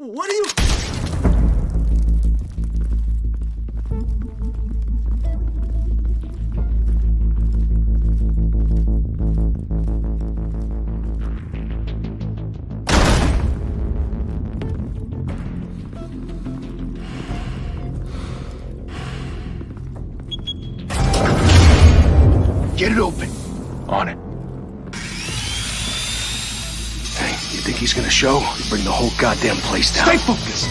What are you... Get it open. On it. Hey, you think he's gonna show? We bring the whole goddamn place down. Stay focused.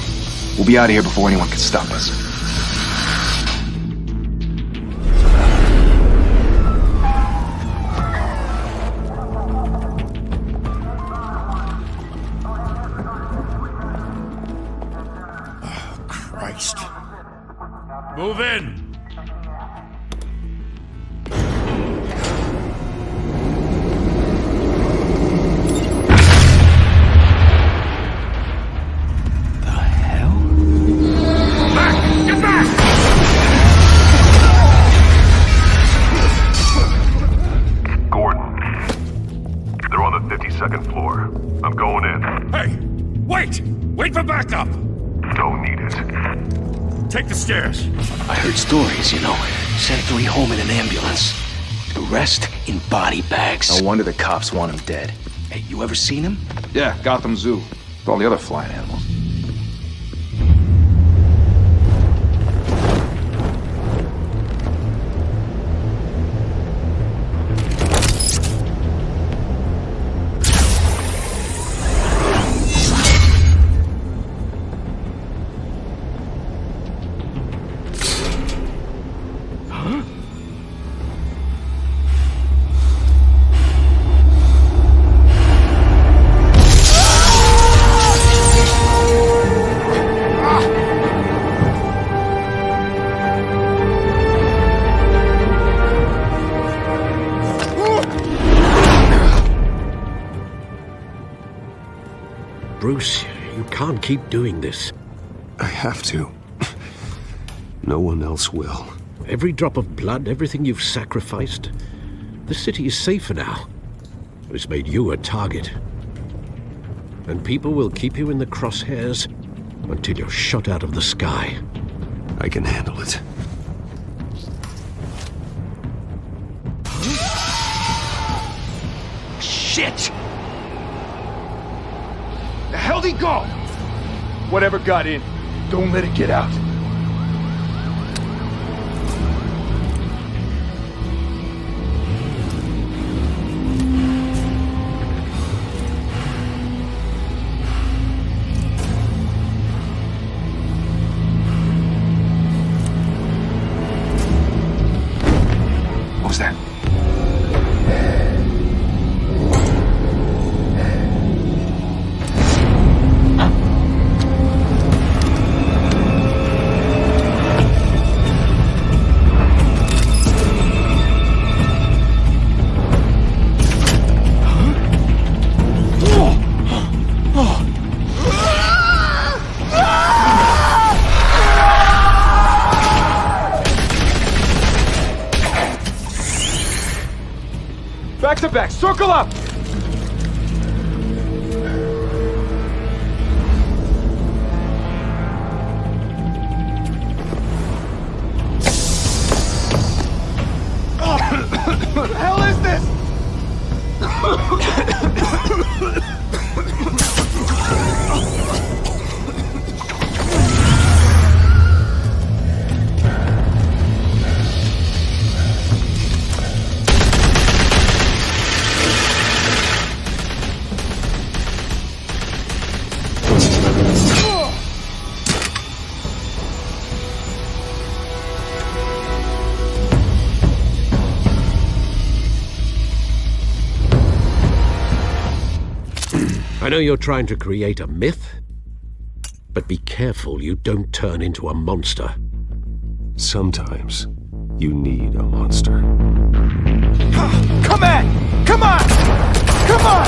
We'll be out of here before anyone can stop us. Oh, Christ. Move in! Second floor. I'm going in. Hey! Wait! Wait for backup! Don't need it. Take the stairs. I heard stories, you know. Sent 3 home in an ambulance. The rest in body bags. No wonder the cops want him dead. Hey, you ever seen him? Yeah, Gotham Zoo. With all the other flying animals. Bruce, you can't keep doing this. I have to. No one else will. Every drop of blood, everything you've sacrificed. The city is safer now. It's made you a target. And people will keep you in the crosshairs until you're shot out of the sky. I can handle it. Shit! The hell'd he go? Whatever got in, don't let it get out. What was that? Back to back, circle up! What the hell is this? I know you're trying to create a myth, but be careful you don't turn into a monster. Sometimes you need a monster. Come on! Come on! Come on!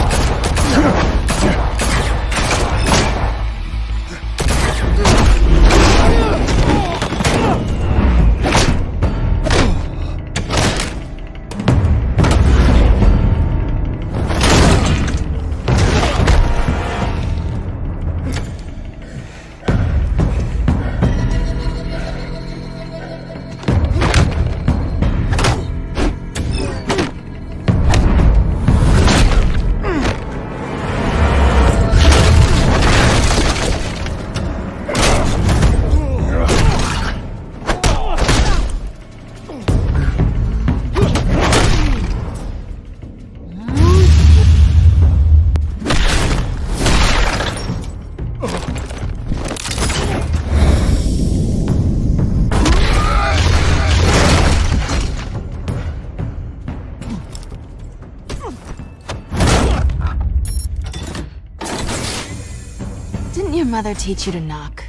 your mother teach you to knock?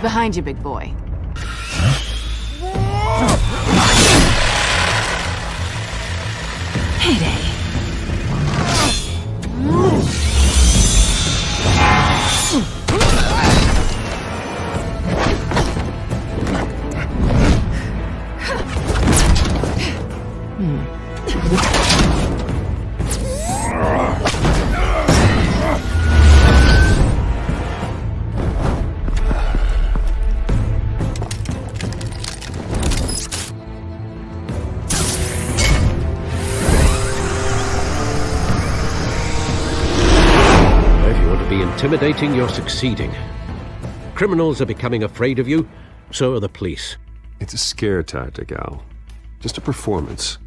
Behind you, big boy. Heyday. Intimidating, you're succeeding. Criminals are becoming afraid of you, so are the police. It's a scare tactic, Al. Just a performance.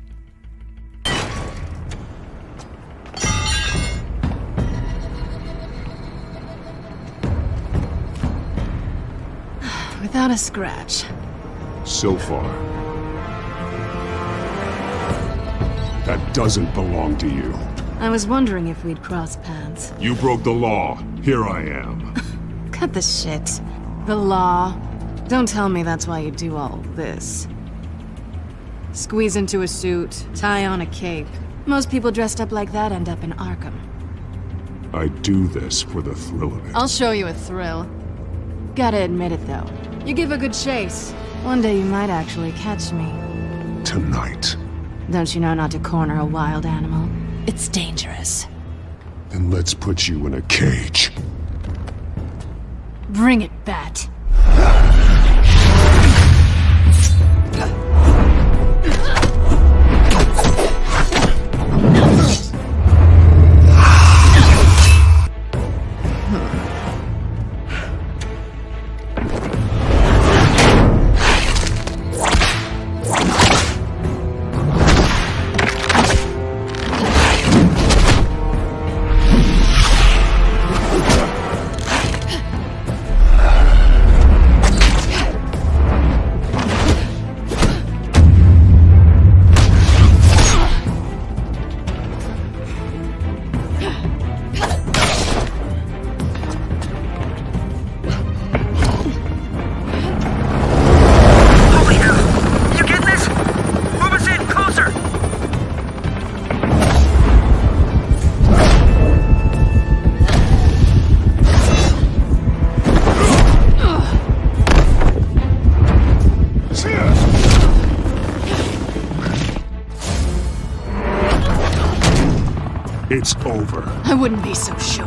Without a scratch. So far. That doesn't belong to you. I was wondering if we'd cross paths. You broke the law. Here I am. Cut the shit. The law. Don't tell me that's why you do all this. Squeeze into a suit, tie on a cape. Most people dressed up like that end up in Arkham. I do this for the thrill of it. I'll show you a thrill. Gotta admit it, though. You give a good chase. One day you might actually catch me. Tonight. Don't you know not to corner a wild animal? It's dangerous. Then let's put you in a cage. Bring it, Bat. It's over. I wouldn't be so sure.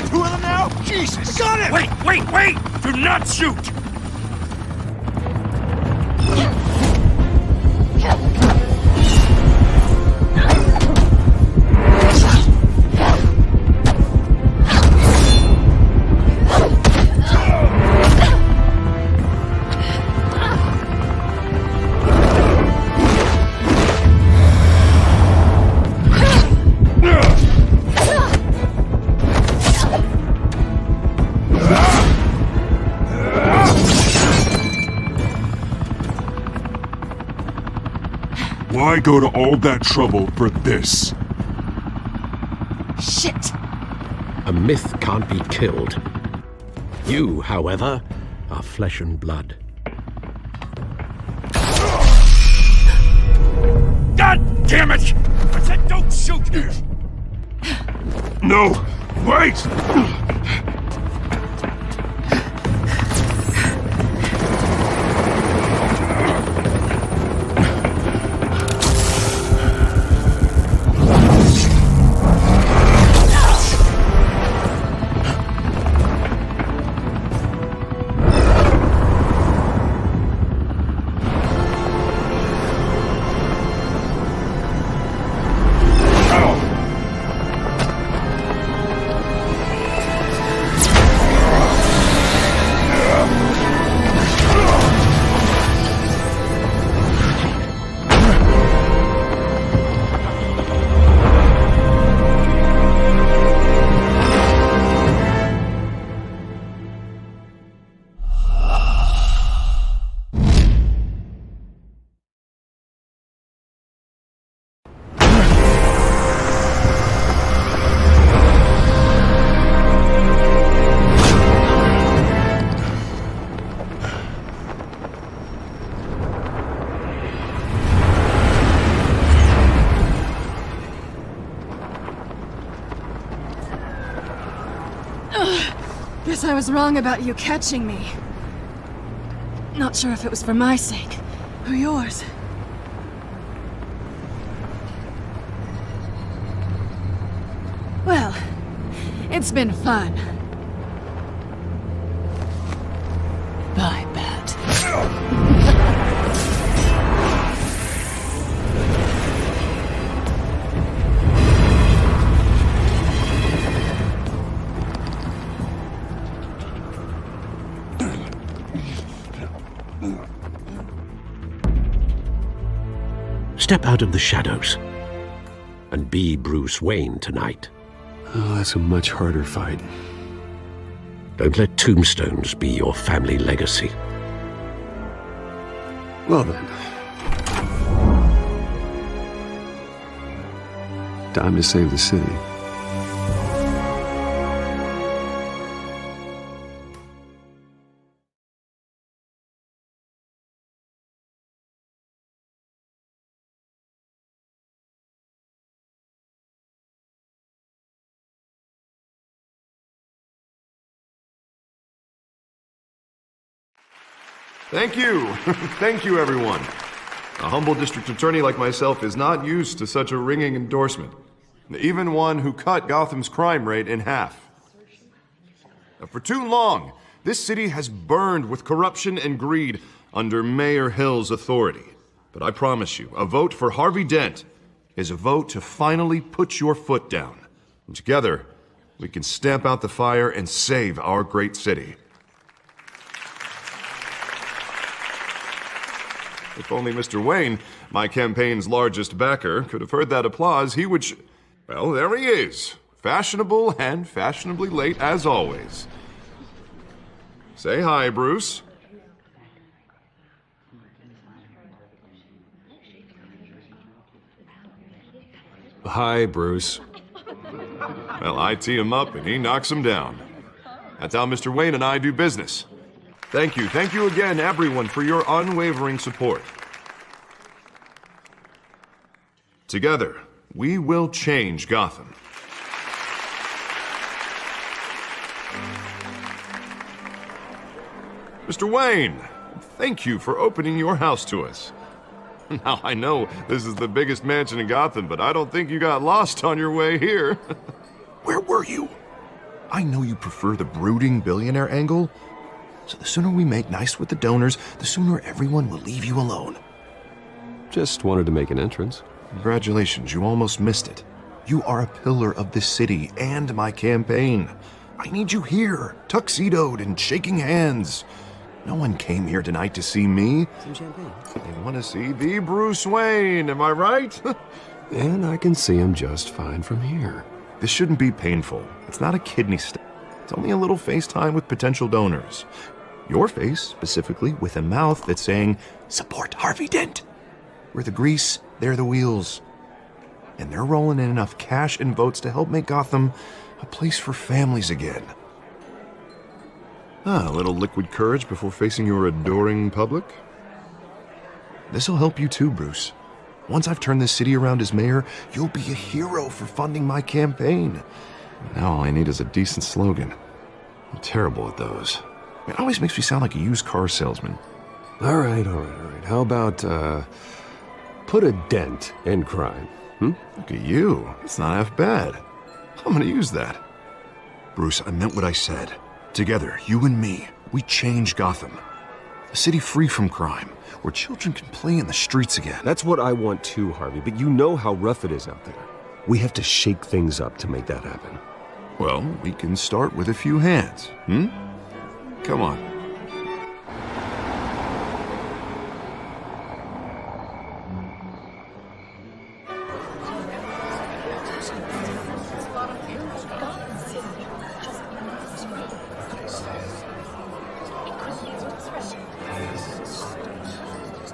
Two of them now? Jesus! Got him! Wait! Do not shoot! Why go to all that trouble for this? Shit! A myth can't be killed. You, however, are flesh and blood. God damn it! I said don't shoot! No! Wait! Guess I was wrong about you catching me. Not sure if it was for my sake or yours. Well, it's been fun. Bye, Bat. Step out of the shadows and be Bruce Wayne tonight. Oh, that's a much harder fight. Don't let tombstones be your family legacy. Well then. Time to save the city. Thank you. Thank you, everyone. A humble district attorney like myself is not used to such a ringing endorsement. Even one who cut Gotham's crime rate in half. For too long, this city has burned with corruption and greed under Mayor Hill's authority. But I promise you, a vote for Harvey Dent is a vote to finally put your foot down. And together, we can stamp out the fire and save our great city. If only Mr. Wayne, my campaign's largest backer, could have heard that applause, he would well, there he is. Fashionable and fashionably late as always. Say hi, Bruce. Hi, Bruce. Well, I tee him up and he knocks him down. That's how Mr. Wayne and I do business. Thank you again, everyone, for your unwavering support. Together, we will change Gotham. Mr. Wayne, thank you for opening your house to us. Now, I know this is the biggest mansion in Gotham, but I don't think you got lost on your way here. Where were you? I know you prefer the brooding billionaire angle, so the sooner we make nice with the donors, the sooner everyone will leave you alone. Just wanted to make an entrance. Congratulations, you almost missed it. You are a pillar of this city and my campaign. I need you here, tuxedoed and shaking hands. No one came here tonight to see me. Some champagne. They want to see the Bruce Wayne, am I right? And I can see him just fine from here. This shouldn't be painful. It's not a kidney stone. It's only a little FaceTime with potential donors. Your face, specifically, with a mouth that's saying, support Harvey Dent. We're the grease, they're the wheels. And they're rolling in enough cash and votes to help make Gotham a place for families again. A little liquid courage before facing your adoring public. This'll help you too, Bruce. Once I've turned this city around as mayor, you'll be a hero for funding my campaign. Now all I need is a decent slogan. I'm terrible at those. It always makes me sound like a used car salesman. All right. How about, put a dent in crime? Look at you. It's not half bad. I'm gonna use that. Bruce, I meant what I said. Together, you and me, we change Gotham. A city free from crime, where children can play in the streets again. That's what I want too, Harvey, but you know how rough it is out there. We have to shake things up to make that happen. Well, we can start with a few hands, Come on.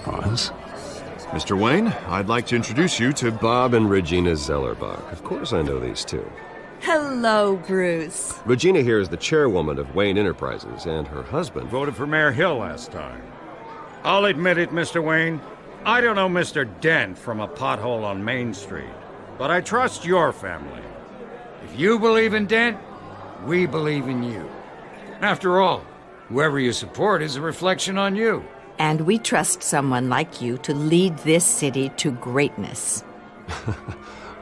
Pause. Mr. Wayne, I'd like to introduce you to Bob and Regina Zellerbach. Of course I know these two. Hello, Bruce. Regina here is the chairwoman of Wayne Enterprises, and her husband Voted for Mayor Hill last time. I'll admit it, Mr. Wayne. I don't know Mr. Dent from a pothole on Main Street, but I trust your family. If you believe in Dent, we believe in you. After all, whoever you support is a reflection on you. And we trust someone like you to lead this city to greatness.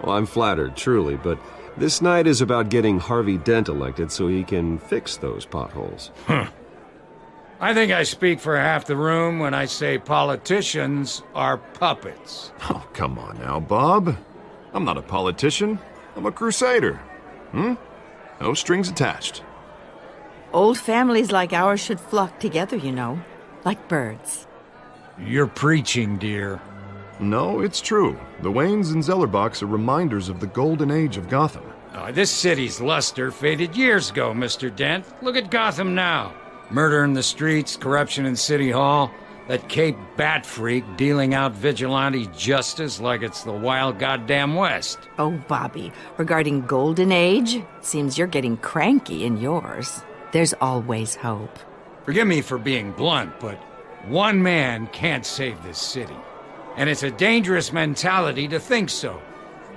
Well, I'm flattered, truly, but this night is about getting Harvey Dent elected so he can fix those potholes. I think I speak for half the room when I say politicians are puppets. Oh, come on now, Bob. I'm not a politician. I'm a crusader. No strings attached. Old families like ours should flock together, you know, like birds. You're preaching, dear. No, it's true. The Waynes and Zellerbachs are reminders of the golden age of Gotham. This city's luster faded years ago, Mr. Dent. Look at Gotham now. Murder in the streets, corruption in City Hall, that Cape Bat freak dealing out vigilante justice like it's the wild goddamn West. Oh, Bobby, regarding Golden Age, seems you're getting cranky in yours. There's always hope. Forgive me for being blunt, but one man can't save this city. And it's a dangerous mentality to think so.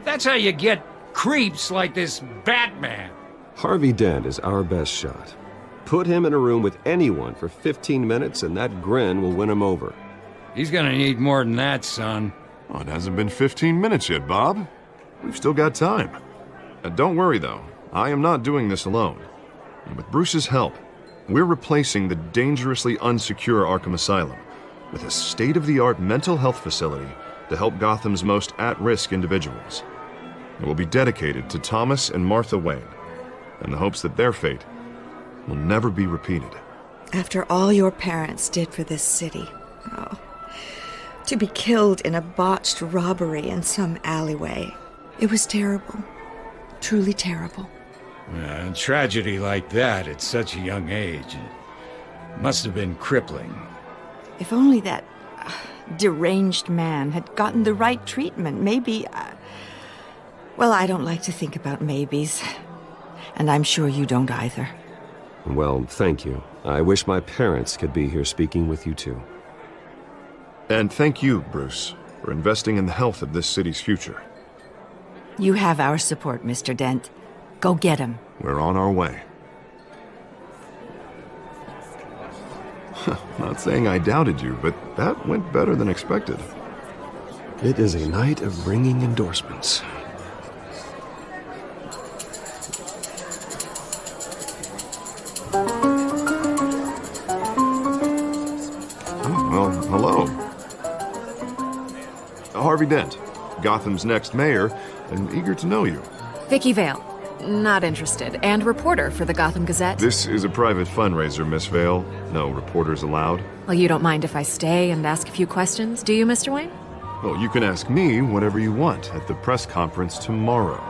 That's how you get creeps like this Batman. Harvey Dent is our best shot. Put him in a room with anyone for 15 minutes and that grin will win him over. He's gonna need more than that, son. Oh, it hasn't been 15 minutes yet, Bob. We've still got time. Don't worry, though. I am not doing this alone. And with Bruce's help, we're replacing the dangerously unsecure Arkham Asylum with a state-of-the-art mental health facility to help Gotham's most at-risk individuals. It will be dedicated to Thomas and Martha Wayne, in the hopes that their fate will never be repeated. After all your parents did for this city, to be killed in a botched robbery in some alleyway, it was terrible. Truly terrible. A tragedy like that at such a young age must have been crippling. If only that deranged man had gotten the right treatment, maybe... well, I don't like to think about maybes. And I'm sure you don't either. Well, thank you. I wish my parents could be here speaking with you too. And thank you, Bruce, for investing in the health of this city's future. You have our support, Mr. Dent. Go get him. We're on our way. Not saying I doubted you, but that went better than expected. It is a night of ringing endorsements. Well, hello. Harvey Dent, Gotham's next mayor, and eager to know you. Vicky Vale. Not interested. And reporter for the Gotham Gazette. This is a private fundraiser, Miss Vale. No reporters allowed. Well, you don't mind if I stay and ask a few questions, do you, Mr. Wayne? Well, you can ask me whatever you want at the press conference tomorrow.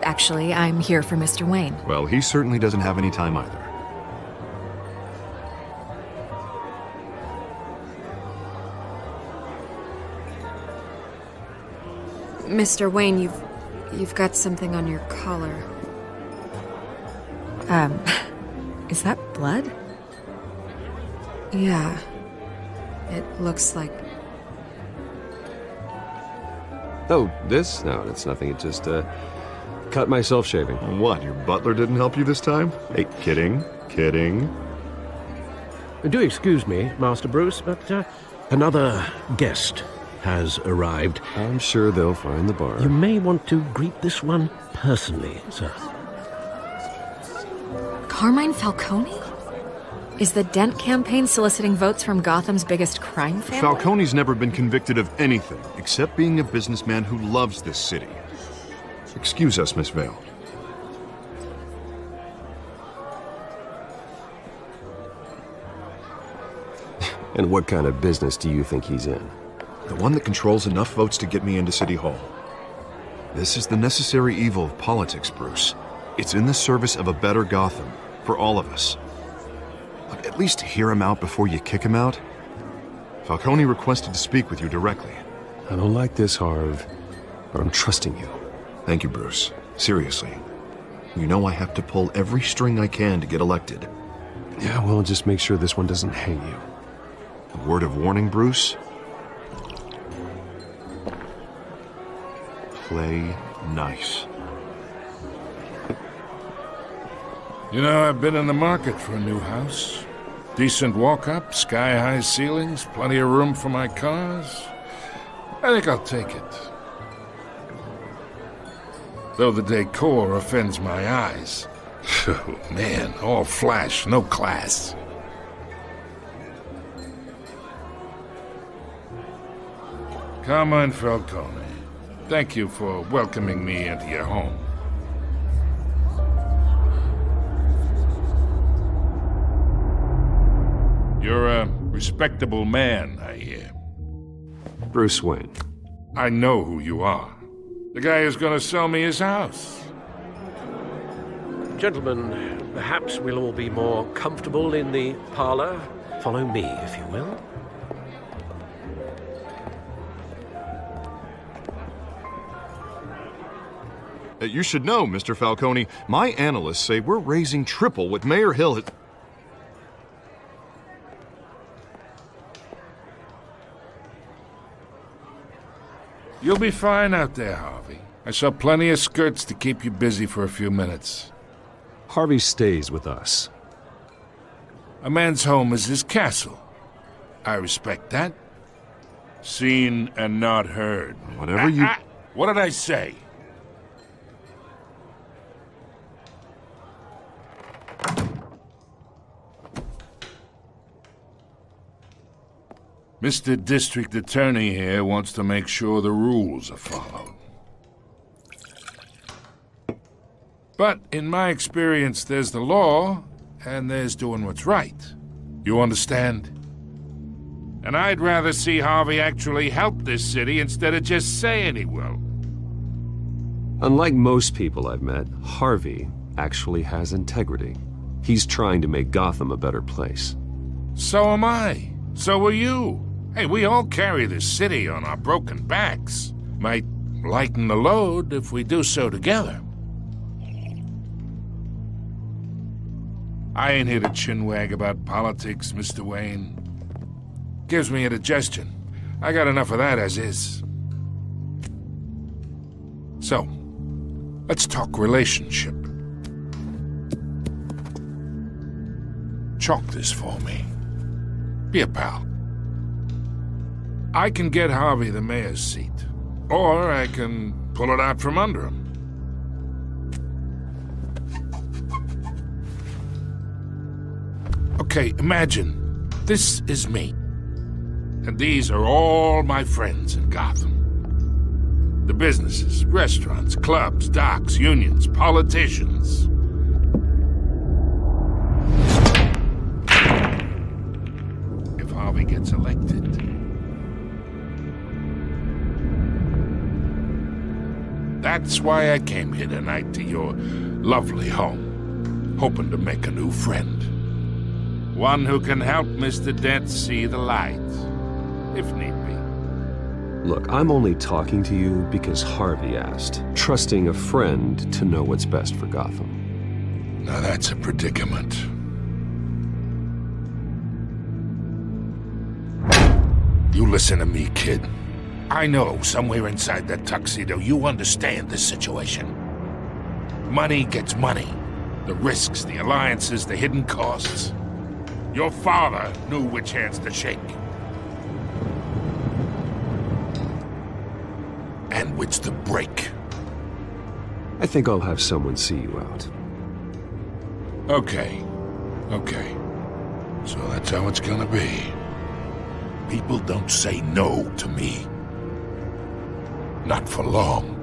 Actually, I'm here for Mr. Wayne. Well, he certainly doesn't have any time either. Mr. Wayne, you've got something on your collar. Is that blood? Yeah. It looks like... Oh, this? No, it's nothing. It just, cut myself shaving. What, your butler didn't help you this time? Hey, kidding. Do excuse me, Master Bruce, but another guest has arrived. I'm sure they'll find the bar. You may want to greet this one personally, sir. Carmine Falcone? Is the Dent campaign soliciting votes from Gotham's biggest crime family? Falcone's never been convicted of anything except being a businessman who loves this city. Excuse us, Miss Vale. And what kind of business do you think he's in? The one that controls enough votes to get me into City Hall. This is the necessary evil of politics, Bruce. It's in the service of a better Gotham, for all of us. Look, at least hear him out before you kick him out. Falcone requested to speak with you directly. I don't like this, Harv, but I'm trusting you. Thank you, Bruce. Seriously. You know I have to pull every string I can to get elected. Yeah, well, just make sure this one doesn't hang you. A word of warning, Bruce? Play nice. You know, I've been in the market for a new house. Decent walk-up, sky-high ceilings, plenty of room for my cars. I think I'll take it. Though the decor offends my eyes. Oh, man, all flash, no class. Carmine Falcone, thank you for welcoming me into your home. You're a respectable man, I hear. Bruce Wayne. I know who you are. The guy who's gonna sell me his house. Gentlemen, perhaps we'll all be more comfortable in the parlor. Follow me, if you will. You should know, Mr. Falcone, my analysts say we're raising triple what Mayor Hill has... You'll be fine out there, Harvey. I saw plenty of skirts to keep you busy for a few minutes. Harvey stays with us. A man's home is his castle. I respect that. Seen and not heard. Whatever you... What did I say? Mr. District Attorney here wants to make sure the rules are followed. But in my experience, there's the law, and there's doing what's right. You understand? And I'd rather see Harvey actually help this city instead of just saying he will. Unlike most people I've met, Harvey actually has integrity. He's trying to make Gotham a better place. So am I. So are you. Hey, we all carry this city on our broken backs. Might lighten the load if we do so together. I ain't here to chinwag about politics, Mr. Wayne. Gives me indigestion. I got enough of that as is. So, let's talk relationship. Chalk this for me. Be a pal. I can get Harvey the mayor's seat, or I can pull it out from under him. Okay, imagine this is me, and these are all my friends in Gotham. The businesses, restaurants, clubs, docks, unions, politicians. If Harvey gets elected, that's why I came here tonight to your lovely home, hoping to make a new friend. One who can help Mr. Dent see the light, if need be. Look, I'm only talking to you because Harvey asked, trusting a friend to know what's best for Gotham. Now that's a predicament. You listen to me, kid. I know somewhere inside that tuxedo you understand this situation. Money gets money. The risks, the alliances, the hidden costs. Your father knew which hands to shake. And which to break. I think I'll have someone see you out. Okay. So that's how it's gonna be. People don't say no to me. Not for long.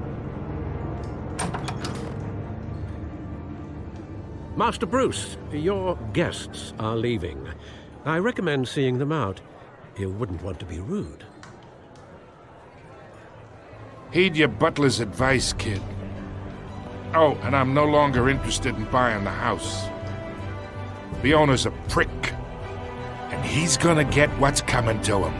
Master Bruce, your guests are leaving. I recommend seeing them out. You wouldn't want to be rude. Heed your butler's advice, kid. Oh, and I'm no longer interested in buying the house. The owner's a prick, and he's gonna get what's coming to him.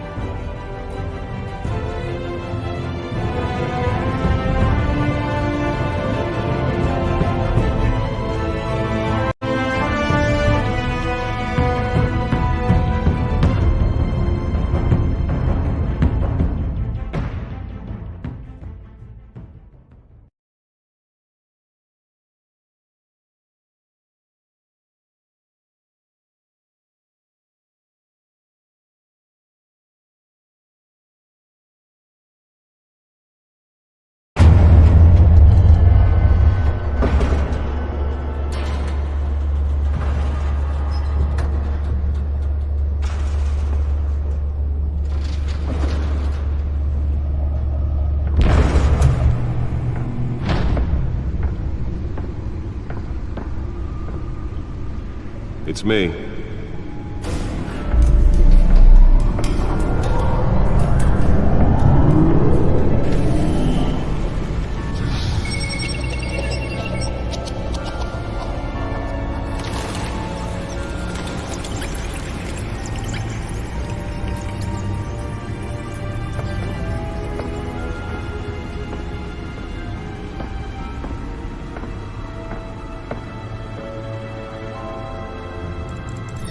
It's me.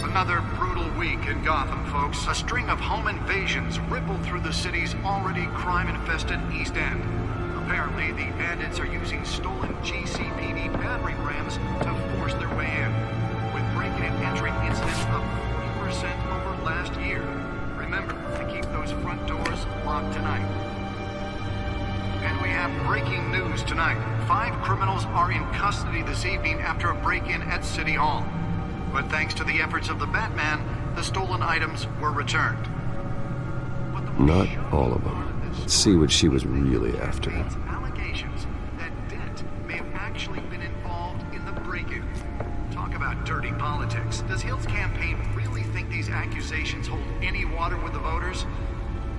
Another brutal week in Gotham, folks. A string of home invasions rippled through the city's already crime-infested East End. Apparently, the bandits are using stolen GCPD battering rams to force their way in, with break-in and entering incidents up 40% over last year. Remember to keep those front doors locked tonight. And we have breaking news tonight. 5 criminals are in custody this evening after a break-in at City Hall. But thanks to the efforts of the Batman, the stolen items were returned. Not all of them. Let's see what she was really after. Allegations that Dent may have actually been involved in the break-in. Talk about dirty politics. Does Hill's campaign really think these accusations hold any water with the voters?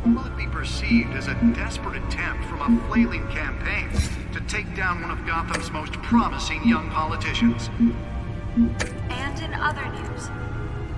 Will it be perceived as a desperate attempt from a flailing campaign to take down one of Gotham's most promising young politicians? And in other news,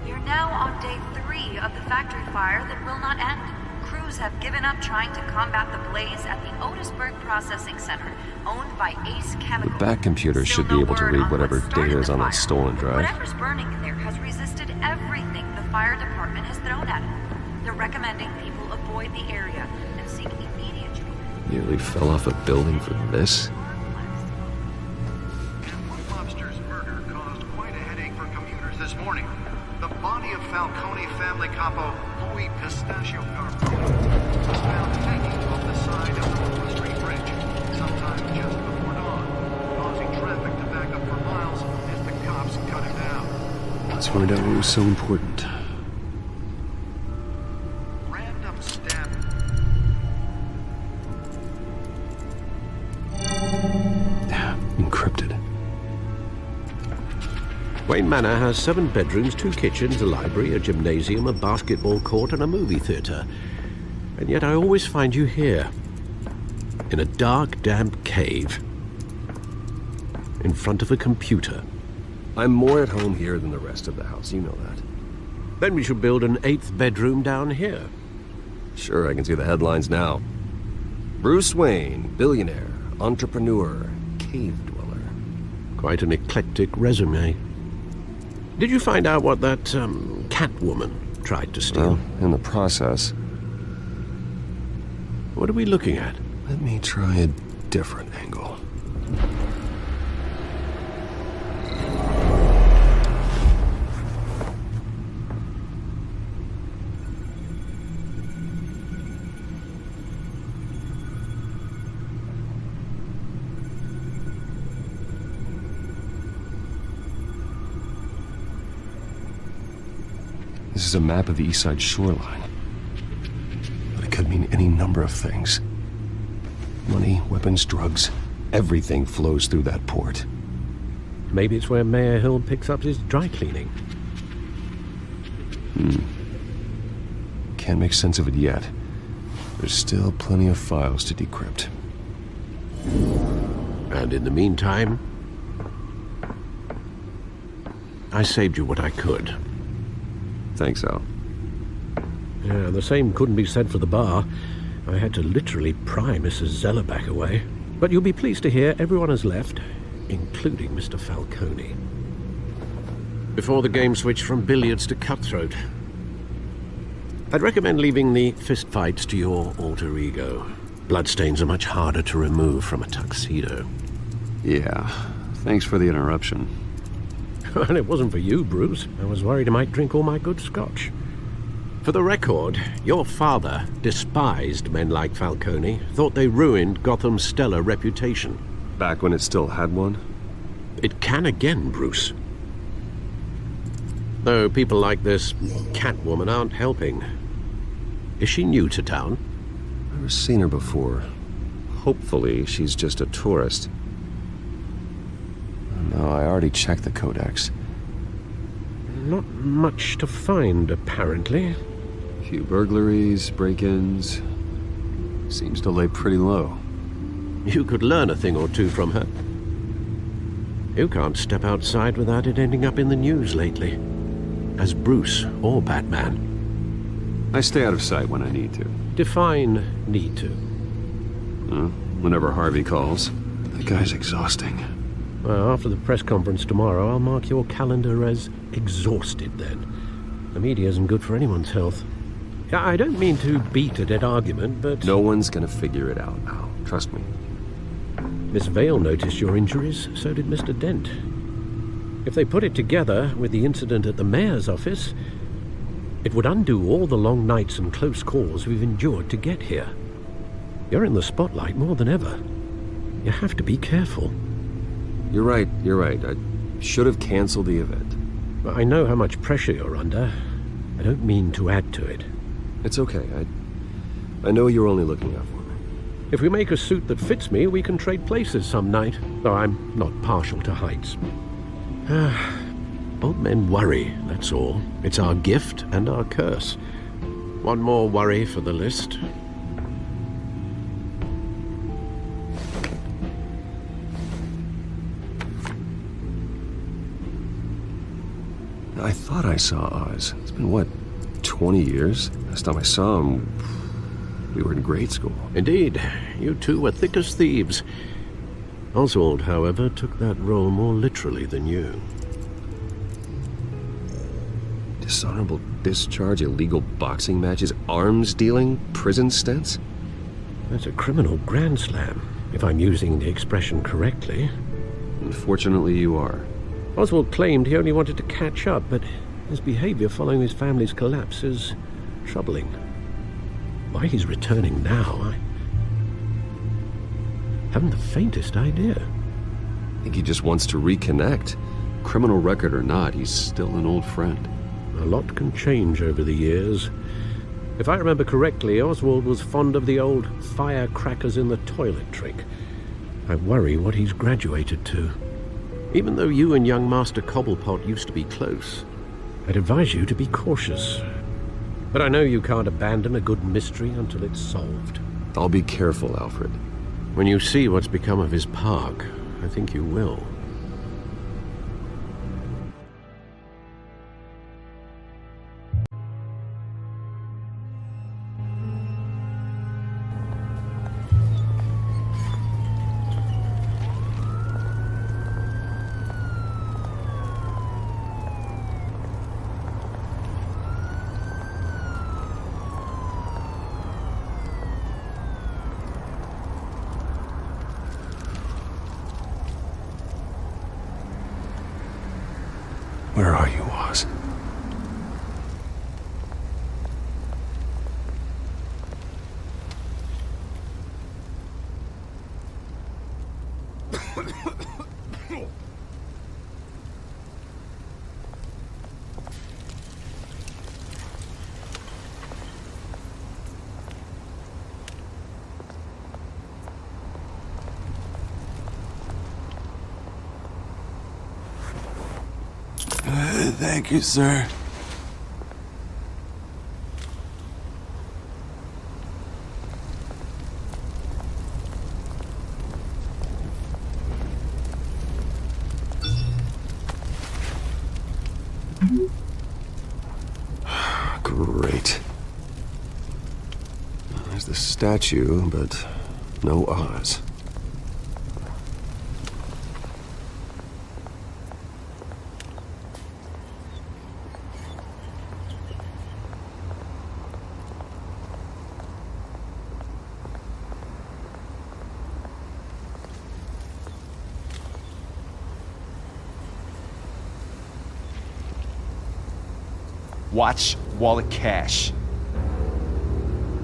we are now on day 3 of the factory fire that will not end. Crews have given up trying to combat the blaze at the Otisburg Processing Center, owned by Ace Chemical. Back computer should be able to read whatever data is on that stolen drive. Whatever's burning in there has resisted everything the fire department has thrown at it. They're recommending people avoid the area and seek immediate treatment. Nearly fell off a building for this? This morning, the body of Falcone family capo Louis Pistachio Garbo was found hanging off the side of the Willow Street Bridge sometime just before dawn, causing traffic to back up for miles as the cops cut him down. Let's find out what was so important. Random stabbing. Encrypted. Wayne Manor has 7 bedrooms, 2 kitchens, a library, a gymnasium, a basketball court, and a movie theater. And yet I always find you here, in a dark, damp cave, in front of a computer. I'm more at home here than the rest of the house, you know that. Then we should build an 8th bedroom down here. Sure, I can see the headlines now. Bruce Wayne, billionaire, entrepreneur, cave dweller. Quite an eclectic resume. Did you find out what that, Catwoman tried to steal? Well, in the process. What are we looking at? Let me try a different angle. This is a map of the east side shoreline. But it could mean any number of things. Money, weapons, drugs, everything flows through that port. Maybe it's where Mayor Hill picks up his dry cleaning. Can't make sense of it yet. There's still plenty of files to decrypt. And in the meantime, I saved you what I could. Thanks, Al. Yeah, the same couldn't be said for the bar. I had to literally pry Mrs. Zellerback away. But you'll be pleased to hear everyone has left, including Mr. Falcone. Before the game switched from billiards to cutthroat. I'd recommend leaving the fistfights to your alter ego. Bloodstains are much harder to remove from a tuxedo. Yeah, thanks for the interruption. And it wasn't for you, Bruce. I was worried I might drink all my good scotch. For the record, your father despised men like Falcone, thought they ruined Gotham's stellar reputation. Back when it still had one? It can again, Bruce. Though people like this Catwoman aren't helping. Is she new to town? Never seen her before. Hopefully, she's just a tourist. No, I already checked the codex. not much to find, apparently. Few burglaries, break-ins. Seems to lay pretty low. You could learn a thing or two from her. You can't step outside without it ending up in the news lately. As Bruce or Batman. I stay out of sight when I need to. Define need to. Whenever Harvey calls. The guy's exhausting. Well, after the press conference tomorrow, I'll mark your calendar as exhausted then. The media isn't good for anyone's health. I don't mean to beat a dead argument, but... No one's gonna figure it out now. Trust me. Miss Vale noticed your injuries, so did Mr. Dent. If they put it together with the incident at the mayor's office, it would undo all the long nights and close calls we've endured to get here. You're in the spotlight more than ever. You have to be careful. You're right. I should have canceled the event. I know how much pressure you're under. I don't mean to add to it. It's okay. I know you're only looking out for me. If we make a suit that fits me, we can trade places some night, though I'm not partial to heights. Old men worry, that's all. It's our gift and our curse. One more worry for the list. I thought I saw Oz. It's been, what, 20 years? Last time I saw him, we were in grade school. Indeed. You two were thick as thieves. Oswald, however, took that role more literally than you. Dishonorable discharge, illegal boxing matches, arms dealing, prison stints? That's a criminal grand slam, if I'm using the expression correctly. Unfortunately, you are. Oswald claimed he only wanted to catch up, but his behavior following his family's collapse is troubling. Why he's returning now, I haven't the faintest idea. I think he just wants to reconnect. Criminal record or not, he's still an old friend. A lot can change over the years. If I remember correctly, Oswald was fond of the old firecrackers in the toilet trick. I worry what he's graduated to. Even though you and young Master Cobblepot used to be close, I'd advise you to be cautious. But I know you can't abandon a good mystery until it's solved. I'll be careful, Alfred. When you see what's become of his park, I think you will. Where are you, Oz? Thank you, sir. Great. There's the statue, but no Oz. Watch wallet cash.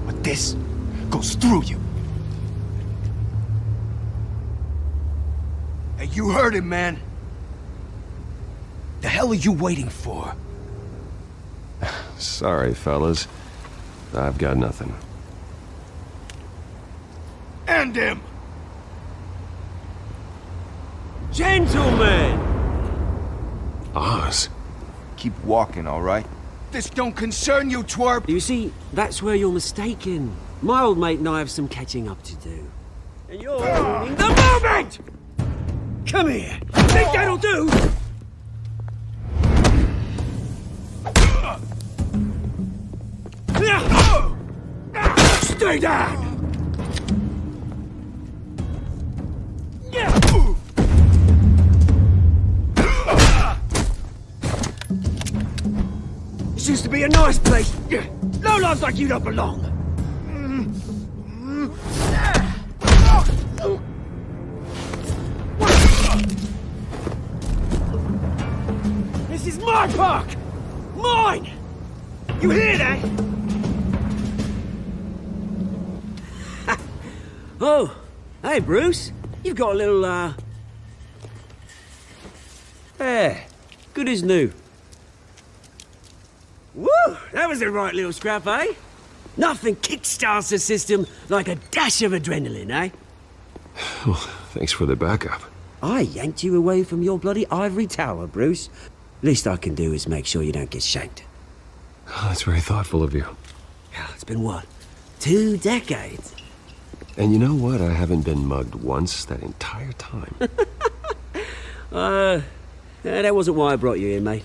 But this goes through you. Hey, you heard it, man. The hell are you waiting for? Sorry, fellas. I've got nothing. End him! Gentlemen! Oz? Keep walking, all right? This don't concern you, twerp! You see, that's where you're mistaken. My old mate and I have some catching up to do. And you're ruining the moment! Come here! Think that'll do? Stay down! This used to be a nice place. No lives like you don't belong. This is my park! Mine! You hear that? Oh, hey, Bruce. You've got a little, Yeah, good as new. Woo! That was a right little scrap, eh? Nothing kickstarts the system like a dash of adrenaline, eh? Well, thanks for the backup. I yanked you away from your bloody ivory tower, Bruce. Least I can do is make sure you don't get shanked. Oh, that's very thoughtful of you. It's been what? 2 decades? And you know what? I haven't been mugged once that entire time. That wasn't why I brought you here, mate.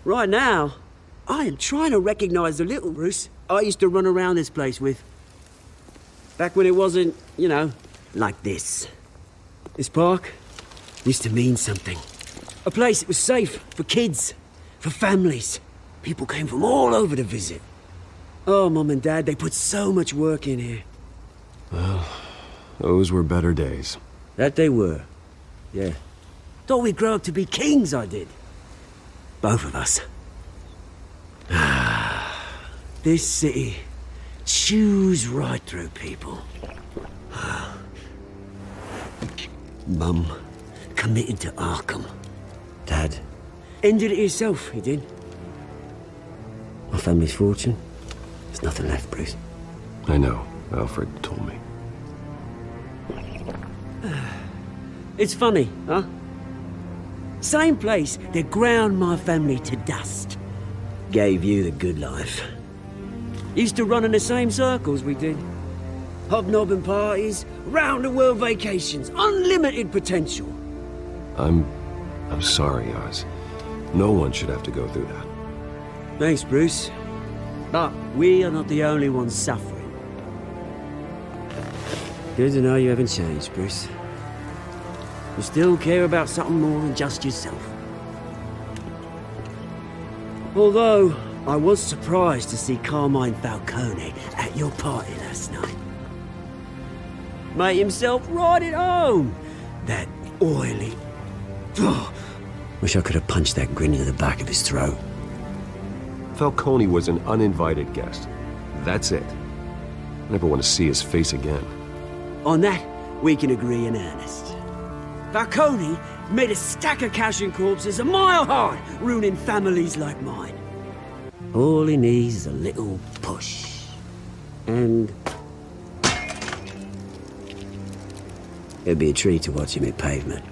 Right now, I am trying to recognize the little Bruce I used to run around this place with. Back when it wasn't, you know, like this. This park used to mean something. A place that was safe for kids, for families. People came from all over to visit. Oh, Mum and Dad, they put so much work in here. Well, those were better days. That they were. Yeah. Thought we'd grow up to be kings, I did. Both of us. This city chews right through people. Mum committed to Arkham. Dad ended it himself, he did. My family's fortune, there's nothing left, Bruce. I know. Alfred told me. It's funny, huh? Same place that ground my family to dust. Gave you the good life. Used to run in the same circles we did. Hobnobbing parties, round-the-world vacations, unlimited potential. I'm sorry, Oz. No one should have to go through that. Thanks, Bruce. But we are not the only ones suffering. Good to know you haven't changed, Bruce. You still care about something more than just yourself. Although, I was surprised to see Carmine Falcone at your party last night. Made himself right at home. That oily... Oh, wish I could have punched that grin into the back of his throat. Falcone was an uninvited guest. That's it. Never want to see his face again. On that, we can agree in earnest. Falcone made a stack of cash and corpses a mile high, ruining families like mine. All he needs is a little push. And... it'd be a treat to watch him hit pavement.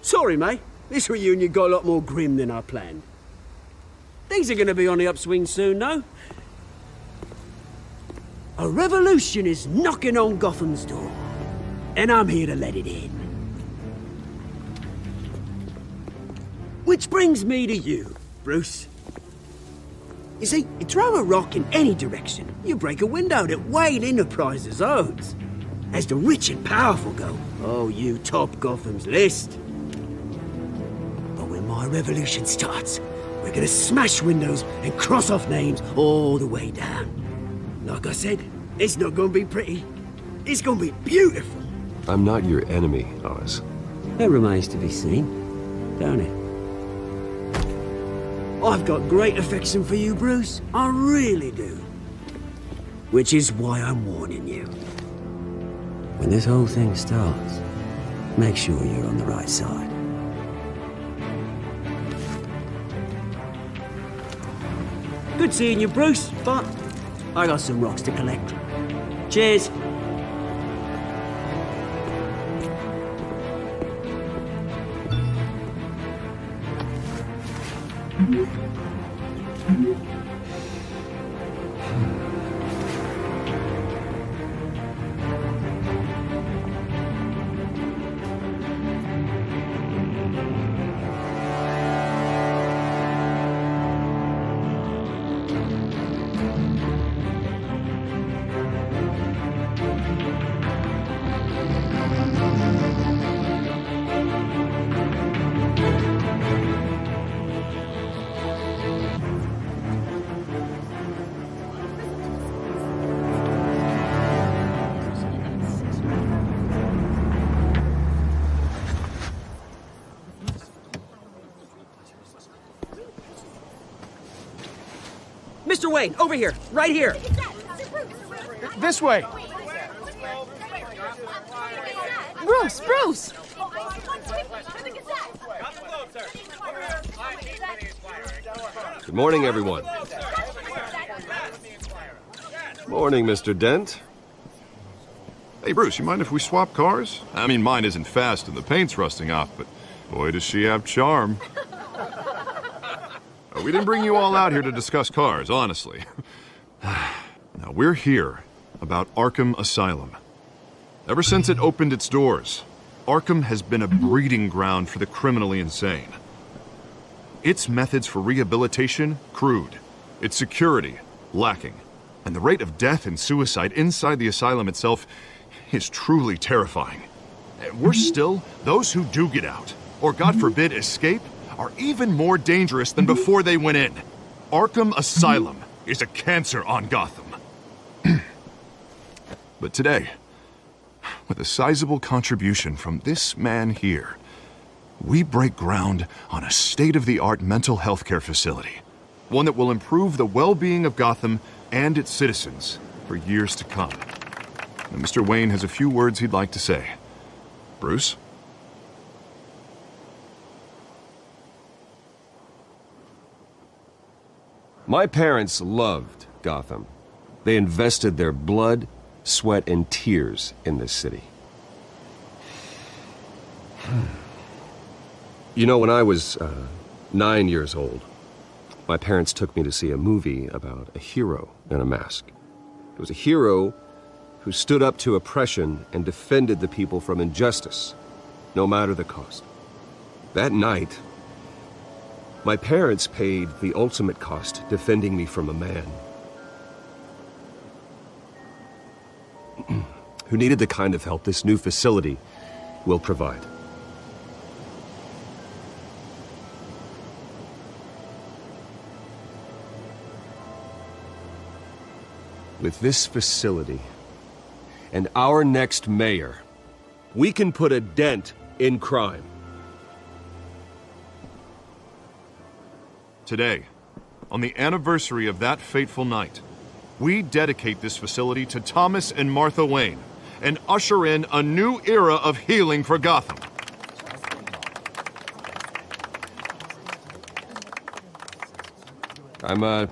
Sorry, mate. This reunion got a lot more grim than I planned. Things are gonna be on the upswing soon, no? A revolution is knocking on Gotham's door. And I'm here to let it in. Which brings me to you, Bruce. You see, you throw a rock in any direction, you break a window that Wayne Enterprises owns. As the rich and powerful go, oh, you top Gotham's list. But when my revolution starts, we're gonna smash windows and cross off names all the way down. Like I said, it's not gonna be pretty. It's gonna be beautiful. I'm not your enemy, Oz. That remains to be seen, don't it? I've got great affection for you, Bruce. I really do. Which is why I'm warning you. When this whole thing starts, make sure you're on the right side. Good seeing you, Bruce, but I got some rocks to collect. Cheers. Mr. Wayne, over here, right here. This way. Bruce! Good morning, everyone. Morning, Mr. Dent. Hey, Bruce, you mind if we swap cars? I mean, mine isn't fast and the paint's rusting off, but boy, does she have charm. We didn't bring you all out here to discuss cars, honestly. Now, we're here about Arkham Asylum. Ever since it opened its doors, Arkham has been a breeding ground for the criminally insane. Its methods for rehabilitation, crude. Its security, lacking. And the rate of death and suicide inside the asylum itself is truly terrifying. And worse still, those who do get out, or God forbid escape, are even more dangerous than before they went in. Arkham Asylum is a cancer on Gotham. But today, with a sizable contribution from this man here, we break ground on a state-of-the-art mental health care facility. One that will improve the well-being of Gotham and its citizens for years to come. And Mr. Wayne has a few words he'd like to say. Bruce? My parents loved Gotham. They invested their blood, sweat, and tears in this city. You know, when I was 9 years old, my parents took me to see a movie about a hero in a mask. It was a hero who stood up to oppression and defended the people from injustice, no matter the cost. That night, my parents paid the ultimate cost defending me from a man who needed the kind of help this new facility will provide. With this facility and our next mayor, we can put a dent in crime. Today, on the anniversary of that fateful night, we dedicate this facility to Thomas and Martha Wayne and usher in a new era of healing for Gotham. I'm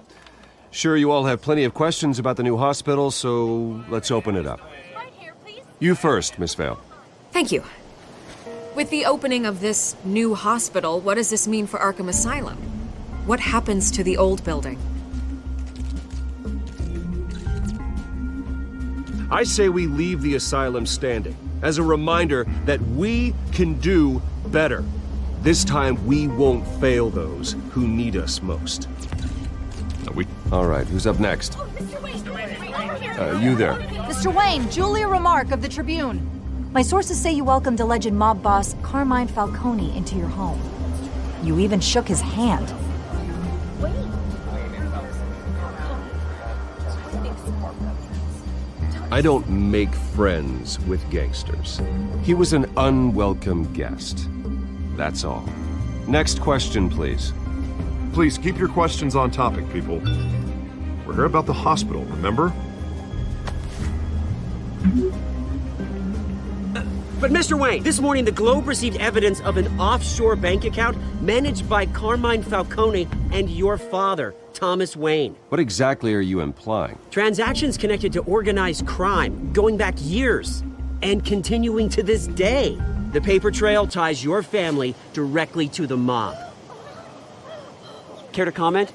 sure you all have plenty of questions about the new hospital, so let's open it up. You first, Miss Vale. Thank you. With the opening of this new hospital, what does this mean for Arkham Asylum? What happens to the old building? I say we leave the asylum standing as a reminder that we can do better. This time we won't fail those who need us most. All right, who's up next? You there. Mr. Wayne, Julia Remark of the Tribune. My sources say you welcomed alleged mob boss Carmine Falcone into your home. You even shook his hand. I don't make friends with gangsters. He was an unwelcome guest. That's all. Next question, please. Please keep your questions on topic, people. We're here about the hospital, remember? But Mr. Wayne, this morning the Globe received evidence of an offshore bank account managed by Carmine Falcone and your father, Thomas Wayne. What exactly are you implying? Transactions connected to organized crime, going back years, and continuing to this day. The paper trail ties your family directly to the mob. Care to comment?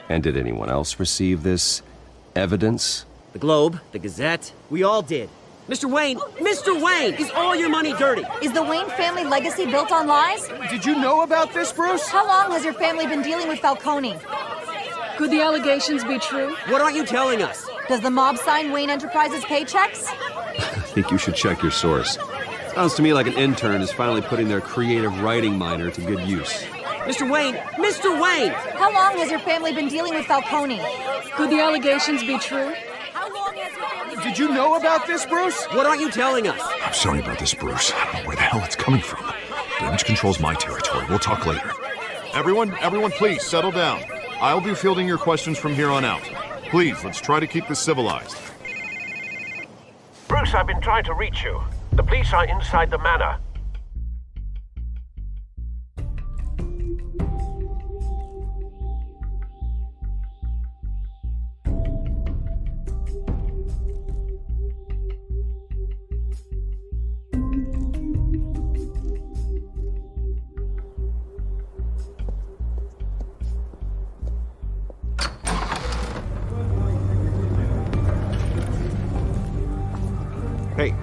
And did anyone else receive this evidence? The Globe, the Gazette, we all did. Mr. Wayne, is all your money dirty? Is the Wayne family legacy built on lies? Did you know about this, Bruce? How long has your family been dealing with Falcone? Could the allegations be true? What aren't you telling us? Does the mob sign Wayne Enterprises paychecks? I think you should check your source. Sounds to me like an intern is finally putting their creative writing minor to good use. Mr. Wayne! How long has your family been dealing with Falcone? Could the allegations be true? How long has your family... Did you know about this, Bruce? What aren't you telling us? I'm sorry about this, Bruce. I don't know where the hell it's coming from. Damage control's my territory. We'll talk later. Everyone, please, settle down. I'll be fielding your questions from here on out. Please, let's try to keep this civilized. Bruce, I've been trying to reach you. The police are inside the manor.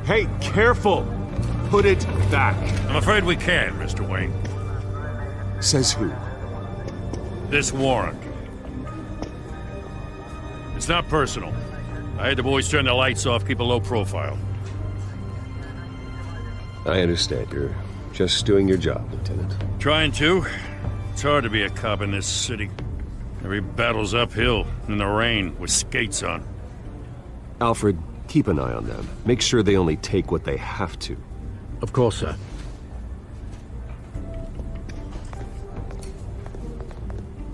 Hey, careful! Put it back. I'm afraid we can't, Mr. Wayne. Says who? This warrant. It's not personal. I had the boys turn the lights off, keep a low profile. I understand. You're just doing your job, Lieutenant. Trying to. It's hard to be a cop in this city. Every battle's uphill, in the rain, with skates on. Alfred, keep an eye on them. Make sure they only take what they have to. Of course, sir.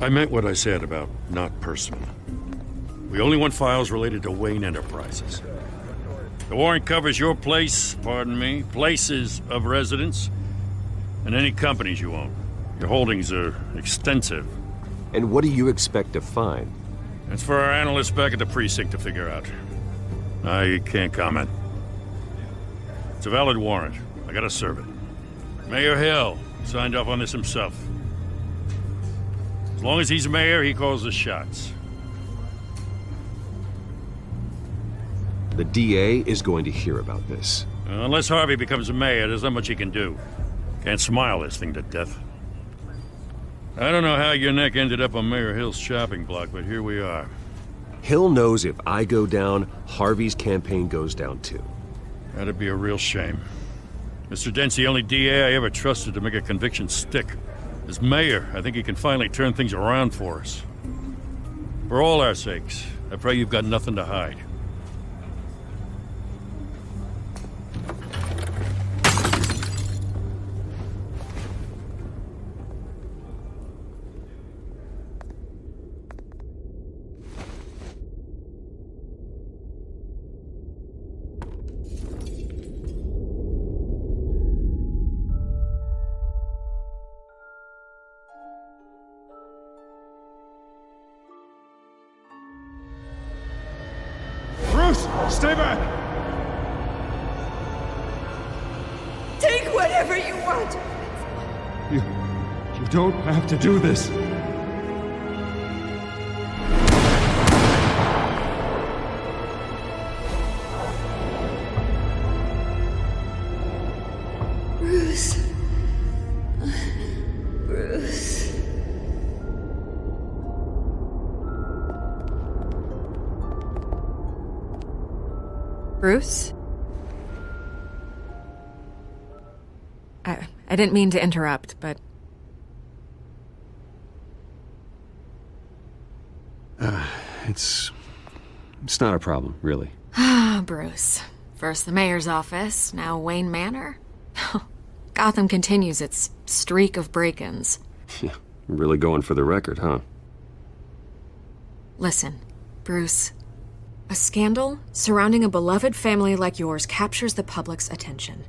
I meant what I said about not personal. We only want files related to Wayne Enterprises. The warrant covers your place, pardon me, places of residence, and any companies you own. Your holdings are extensive. And what do you expect to find? That's for our analysts back at the precinct to figure out. I can't comment. It's a valid warrant. I gotta serve it. Mayor Hill signed off on this himself. As long as he's mayor, he calls the shots. The DA is going to hear about this. Unless Harvey becomes a mayor, there's not much he can do. Can't smile this thing to death. I don't know how your neck ended up on Mayor Hill's shopping block, but here we are. Hill knows if I go down, Harvey's campaign goes down too. That'd be a real shame. Mr. Dent's the only DA I ever trusted to make a conviction stick. As mayor, I think he can finally turn things around for us. For all our sakes, I pray you've got nothing to hide. Stay back! Take whatever you want! You don't have to do this. Bruce. Bruce. Bruce? I didn't mean to interrupt, but... It's not a problem, really. Ah, Bruce. First the mayor's office, now Wayne Manor. Gotham continues its streak of break-ins. Yeah, really going for the record, huh? Listen, Bruce. A scandal surrounding a beloved family like yours captures the public's attention.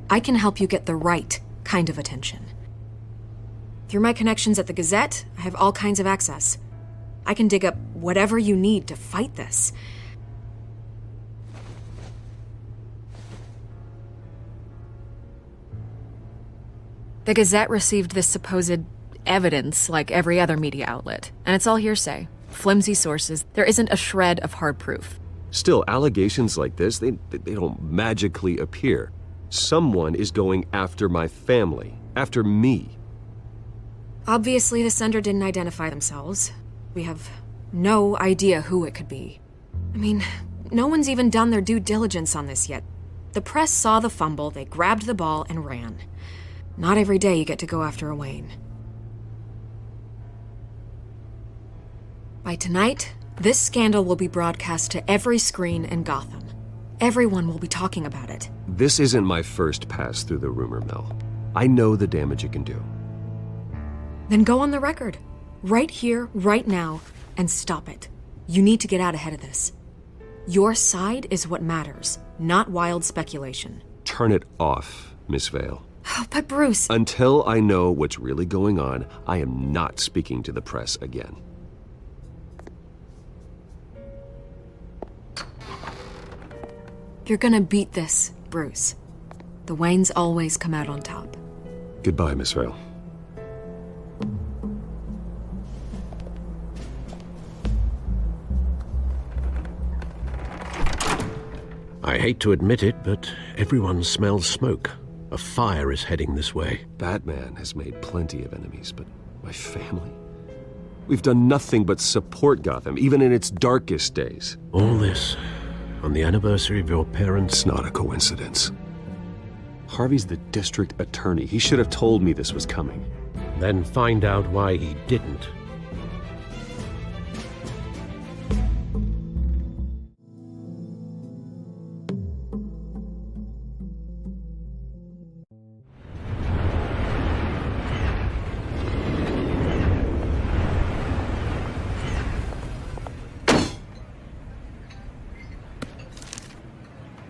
I can help you get the right kind of attention. Through my connections at the Gazette, I have all kinds of access. I can dig up whatever you need to fight this. The Gazette received this supposed evidence like every other media outlet, and it's all hearsay. Flimsy sources. There isn't a shred of hard proof. Still, allegations like this, they don't magically appear. Someone is going after my family, after me. Obviously, the sender didn't identify themselves. We have no idea who it could be. I mean, no one's even done their due diligence on this yet. The press saw the fumble, they grabbed the ball and ran. Not every day you get to go after a Wayne. By tonight, this scandal will be broadcast to every screen in Gotham. Everyone will be talking about it. This isn't my first pass through the rumor mill. I know the damage it can do. Then go on the record. Right here, right now, and stop it. You need to get out ahead of this. Your side is what matters, not wild speculation. Turn it off, Miss Vale. Oh, but Bruce... Until I know what's really going on, I am not speaking to the press again. You're gonna beat this, Bruce. The Waynes always come out on top. Goodbye, Miss Vale. I hate to admit it, but everyone smells smoke. A fire is heading this way. Batman has made plenty of enemies, but my family? We've done nothing but support Gotham, even in its darkest days. All this on the anniversary of your parents? It's not a coincidence. Harvey's the district attorney. He should have told me this was coming. Then find out why he didn't.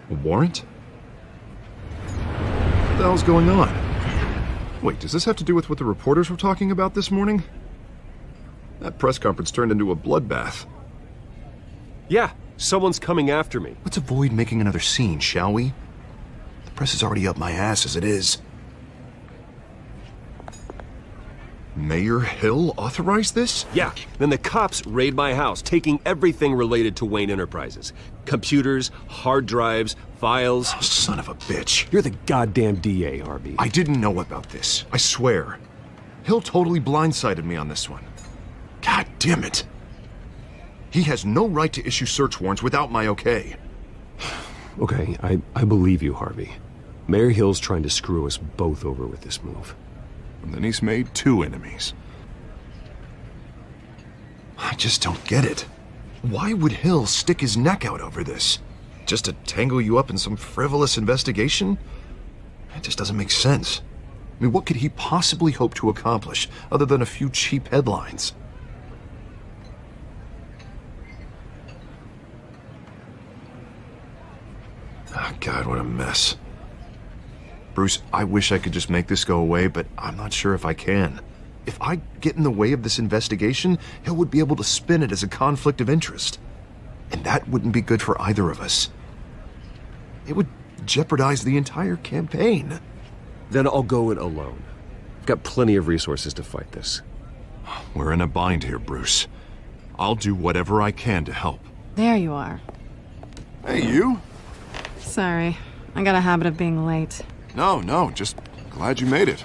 A warrant? What the hell's going on? Wait, does this have to do with what the reporters were talking about this morning? That press conference turned into a bloodbath. Yeah, someone's coming after me. Let's avoid making another scene, shall we? The press is already up my ass as it is. Mayor Hill authorized this? Yeah, then the cops raid my house, taking everything related to Wayne Enterprises. Computers, hard drives, files. Oh, son of a bitch. You're the goddamn DA, Harvey. I didn't know about this. I swear. Hill totally blindsided me on this one. God damn it. He has no right to issue search warrants without my okay. Okay, I believe you, Harvey. Mayor Hill's trying to screw us both over with this move. And then he's made 2 enemies. I just don't get it. Why would Hill stick his neck out over this? Just to tangle you up in some frivolous investigation? It just doesn't make sense. I mean, what could he possibly hope to accomplish other than a few cheap headlines? Oh, God, what a mess. Bruce, I wish I could just make this go away, but I'm not sure if I can. If I get in the way of this investigation, Hill would be able to spin it as a conflict of interest. And that wouldn't be good for either of us. It would jeopardize the entire campaign. Then I'll go it alone. I've got plenty of resources to fight this. We're in a bind here, Bruce. I'll do whatever I can to help. There you are. Hey, you? Sorry. I got a habit of being late. No, just glad you made it.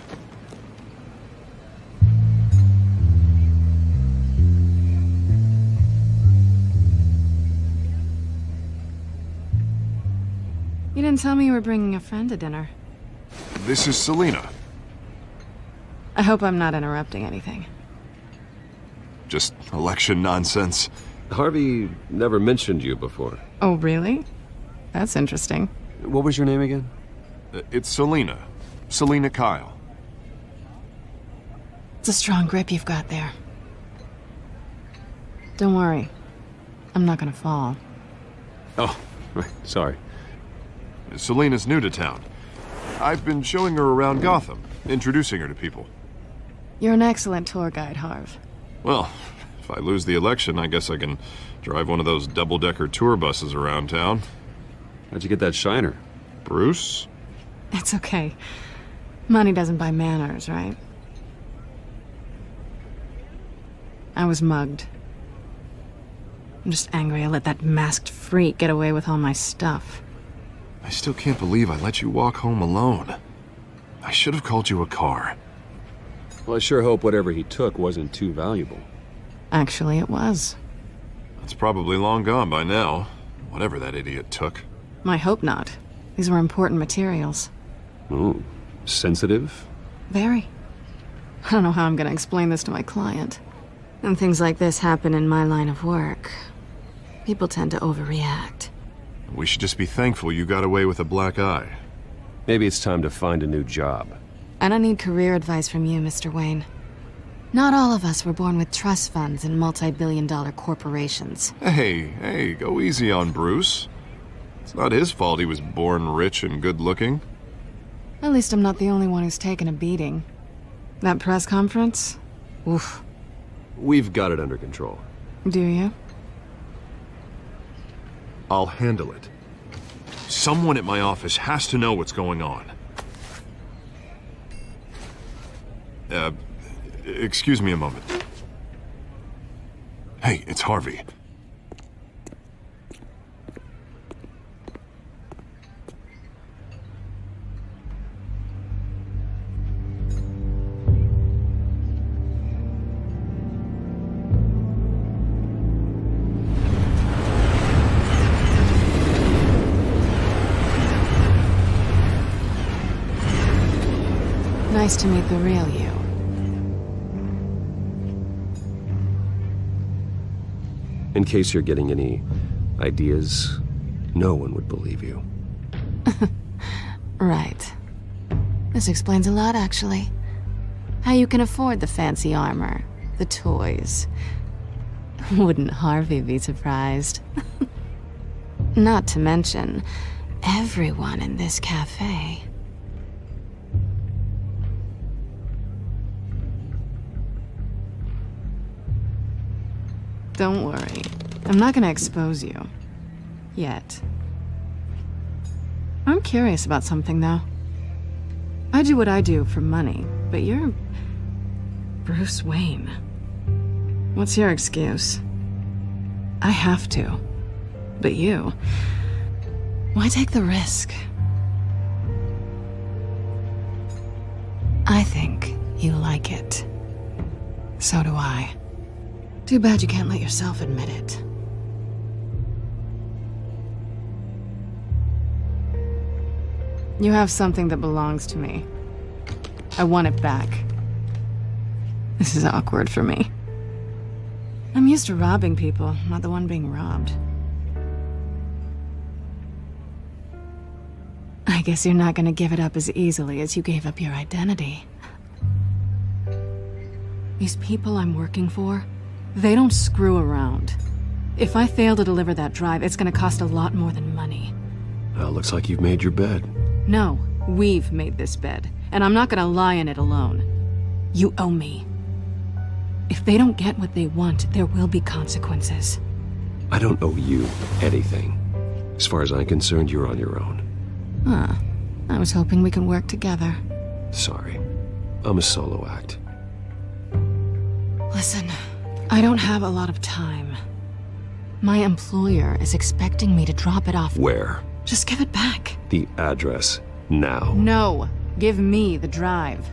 You didn't tell me you were bringing a friend to dinner. This is Selina. I hope I'm not interrupting anything. Just election nonsense. Harvey never mentioned you before. Oh, really? That's interesting. What was your name again? It's Selina. Selina Kyle. It's a strong grip you've got there. Don't worry. I'm not gonna fall. Oh, right. Sorry. Selina's new to town. I've been showing her around Gotham, introducing her to people. You're an excellent tour guide, Harv. Well, if I lose the election, I guess I can drive one of those double-decker tour buses around town. How'd you get that shiner? Bruce? It's okay. Money doesn't buy manners, right? I was mugged. I'm just angry I let that masked freak get away with all my stuff. I still can't believe I let you walk home alone. I should have called you a car. Well, I sure hope whatever he took wasn't too valuable. Actually, it was. It's probably long gone by now, whatever that idiot took. I hope not. These were important materials. Ooh, sensitive? Very. I don't know how I'm gonna explain this to my client. And things like this happen in my line of work. People tend to overreact. We should just be thankful you got away with a black eye. Maybe it's time to find a new job. I don't need career advice from you, Mr. Wayne. Not all of us were born with trust funds and multi-billion-dollar corporations. Hey, go easy on Bruce. It's not his fault he was born rich and good-looking. At least I'm not the only one who's taken a beating. That press conference? Oof. We've got it under control. Do you? I'll handle it. Someone at my office has to know what's going on. Excuse me a moment. Hey, it's Harvey. Nice to meet the real you. In case you're getting any ideas, no one would believe you. Right. This explains a lot, actually. How you can afford the fancy armor, the toys. Wouldn't Harvey be surprised? Not to mention, everyone in this cafe. Don't worry. I'm not gonna expose you. Yet. I'm curious about something, though. I do what I do for money, but you're... Bruce Wayne. What's your excuse? I have to. But you... Why take the risk? I think you like it. So do I. Too bad you can't let yourself admit it. You have something that belongs to me. I want it back. This is awkward for me. I'm used to robbing people, not the one being robbed. I guess you're not gonna give it up as easily as you gave up your identity. These people I'm working for, they don't screw around. If I fail to deliver that drive, it's gonna cost a lot more than money. Well, looks like you've made your bed. No, we've made this bed, and I'm not gonna lie in it alone. You owe me. If they don't get what they want, there will be consequences. I don't owe you anything. As far as I'm concerned, you're on your own. Huh. I was hoping we could work together. Sorry. I'm a solo act. Listen, I don't have a lot of time. My employer is expecting me to drop it off. Where? Just give it back. The address, now. No, give me the drive.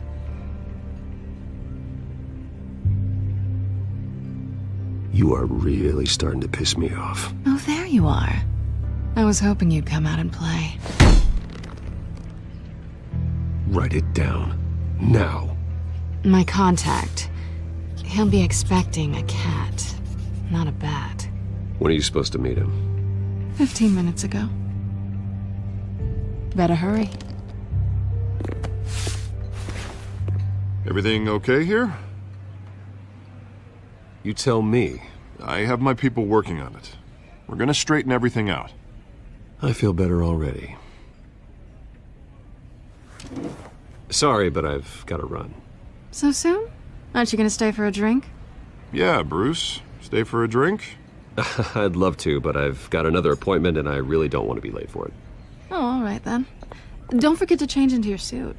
You are really starting to piss me off. Oh, there you are. I was hoping you'd come out and play. Write it down. Now. My contact. He'll be expecting a cat, not a bat. When are you supposed to meet him? 15 minutes ago. Better hurry. Everything okay here? You tell me. I have my people working on it. We're gonna straighten everything out. I feel better already. Sorry, but I've got to run. So soon? Aren't you gonna stay for a drink? Yeah, Bruce. Stay for a drink? I'd love to, but I've got another appointment and I really don't want to be late for it. Oh, all right then. Don't forget to change into your suit.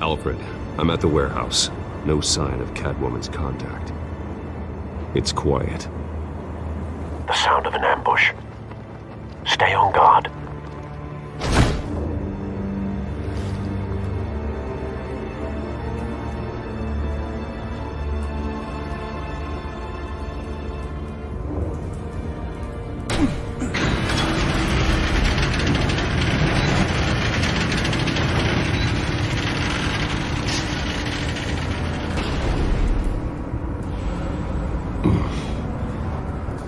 Alfred, I'm at the warehouse. No sign of Catwoman's contact. It's quiet. The sound of an ambush. Stay on guard.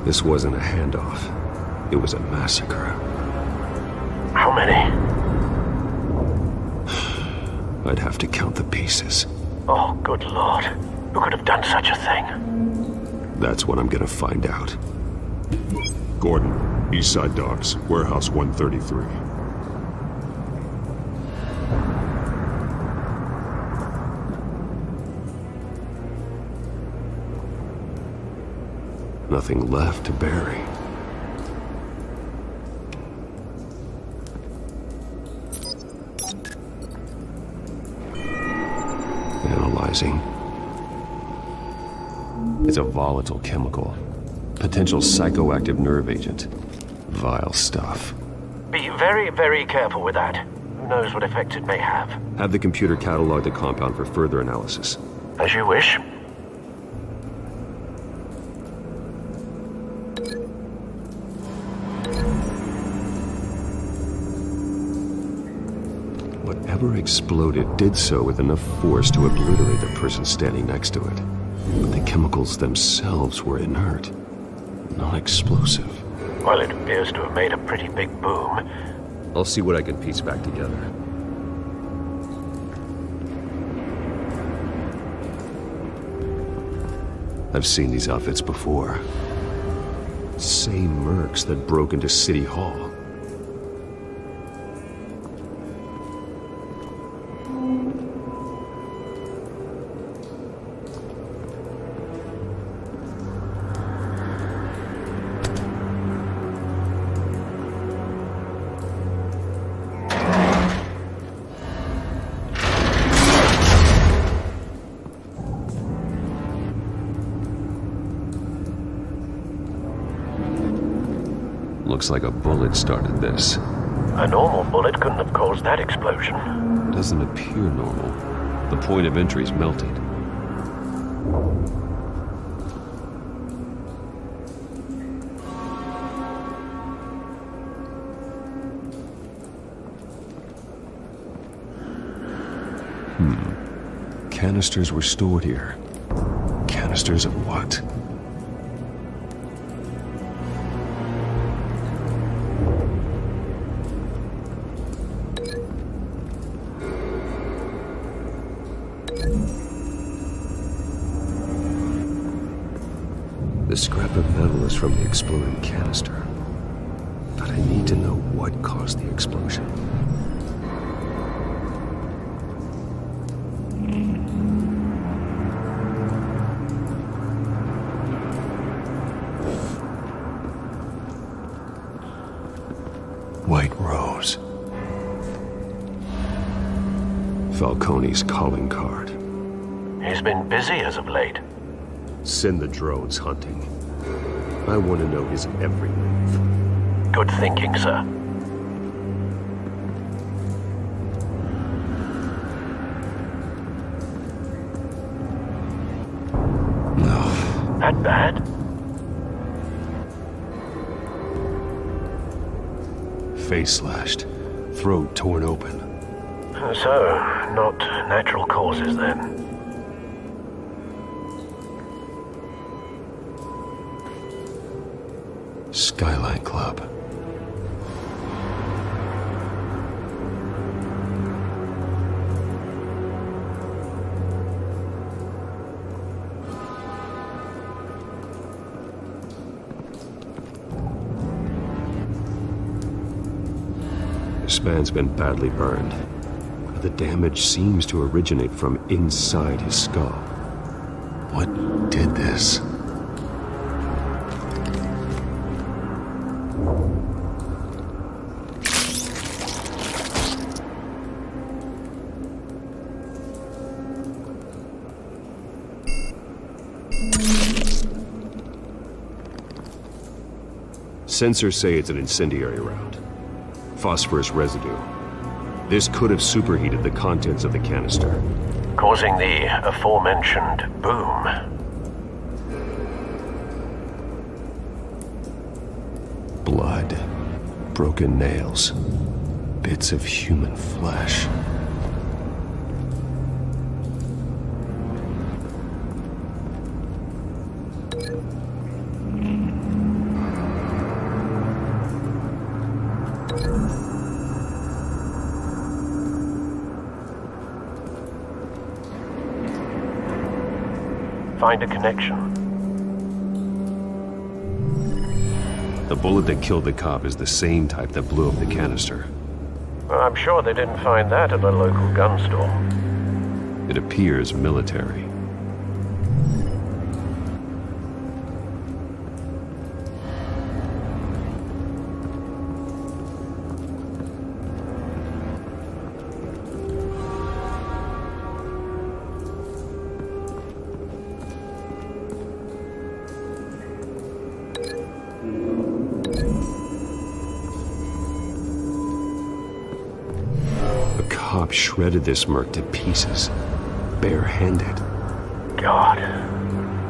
This wasn't a handoff. It was a massacre. How many? I'd have to count the pieces. Oh, good lord. Who could have done such a thing? That's what I'm gonna find out. Gordon, Eastside Docks, Warehouse 133. Nothing left to bury. Analyzing. It's a volatile chemical. Potential psychoactive nerve agent. Vile stuff. Be very, very careful with that. Who knows what effects it may have. Have the computer catalog the compound for further analysis. As you wish. Whatever exploded did so with enough force to obliterate the person standing next to it. But the chemicals themselves were inert, not explosive. Well, it appears to have made a pretty big boom. I'll see what I can piece back together. I've seen these outfits before. Same mercs that broke into City Hall. Looks like a bullet started this. A normal bullet couldn't have caused that explosion. Doesn't appear normal. The point of entry's melted. Canisters were stored here. Canisters of what? The scrap of metal is from the exploding canister. But I need to know what caused the explosion. White Rose. Falcone's calling card. He's been busy as of late. Send the drones hunting. I want to know his every move. Good thinking, sir. No. That bad? Face slashed. Throat torn open. So, not natural causes then. Skyline Club. This man's been badly burned. But the damage seems to originate from inside his skull. What did this? Sensors say it's an incendiary round. Phosphorus residue. This could have superheated the contents of the canister, causing the aforementioned boom. Blood, broken nails, bits of human flesh. Find a connection. The bullet that killed the cop is the same type that blew up the canister. Well, I'm sure they didn't find that at the local gun store. It appears military. Cop shredded this merc to pieces, barehanded. God,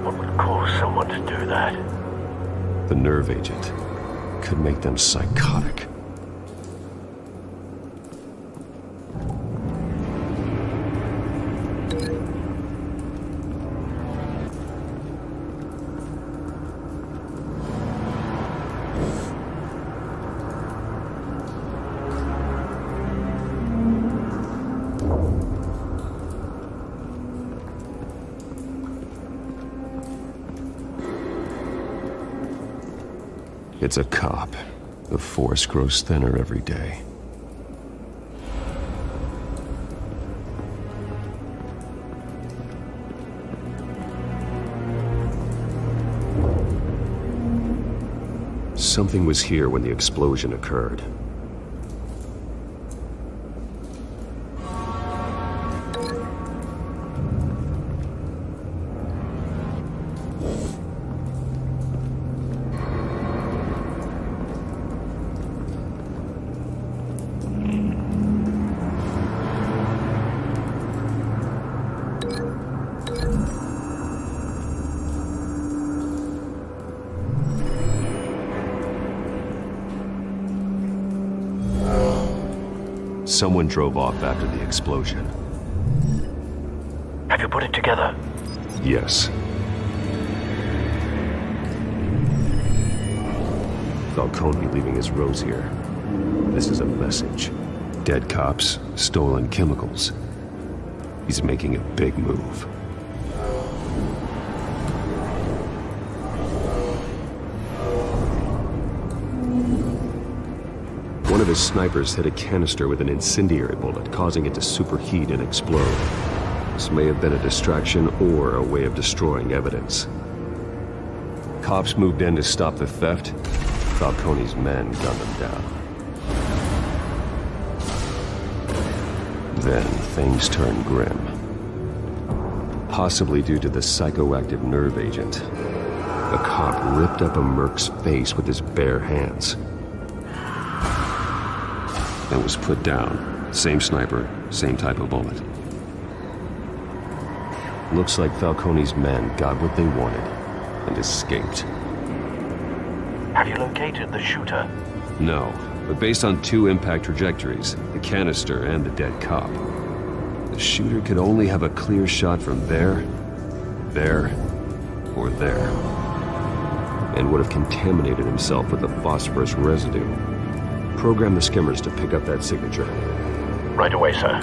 what would cause someone to do that? The nerve agent could make them psychotic. It's a cop. The force grows thinner every day. Something was here when the explosion occurred. Someone drove off after the explosion. Have you put it together? Yes. Falcone leaving his rose here. This is a message. Dead cops, stolen chemicals. He's making a big move. One of his snipers hit a canister with an incendiary bullet, causing it to superheat and explode. This may have been a distraction or a way of destroying evidence. Cops moved in to stop the theft. Falcone's men gunned them down. Then things turned grim. Possibly due to the psychoactive nerve agent. A cop ripped up a merc's face with his bare hands. Then was put down. Same sniper, same type of bullet. Looks like Falcone's men got what they wanted and escaped. Have you located the shooter? No, but based on two impact trajectories, the canister and the dead cop, the shooter could only have a clear shot from there, or there, and would have contaminated himself with the phosphorus residue. Program the skimmers to pick up that signature. Right away, sir.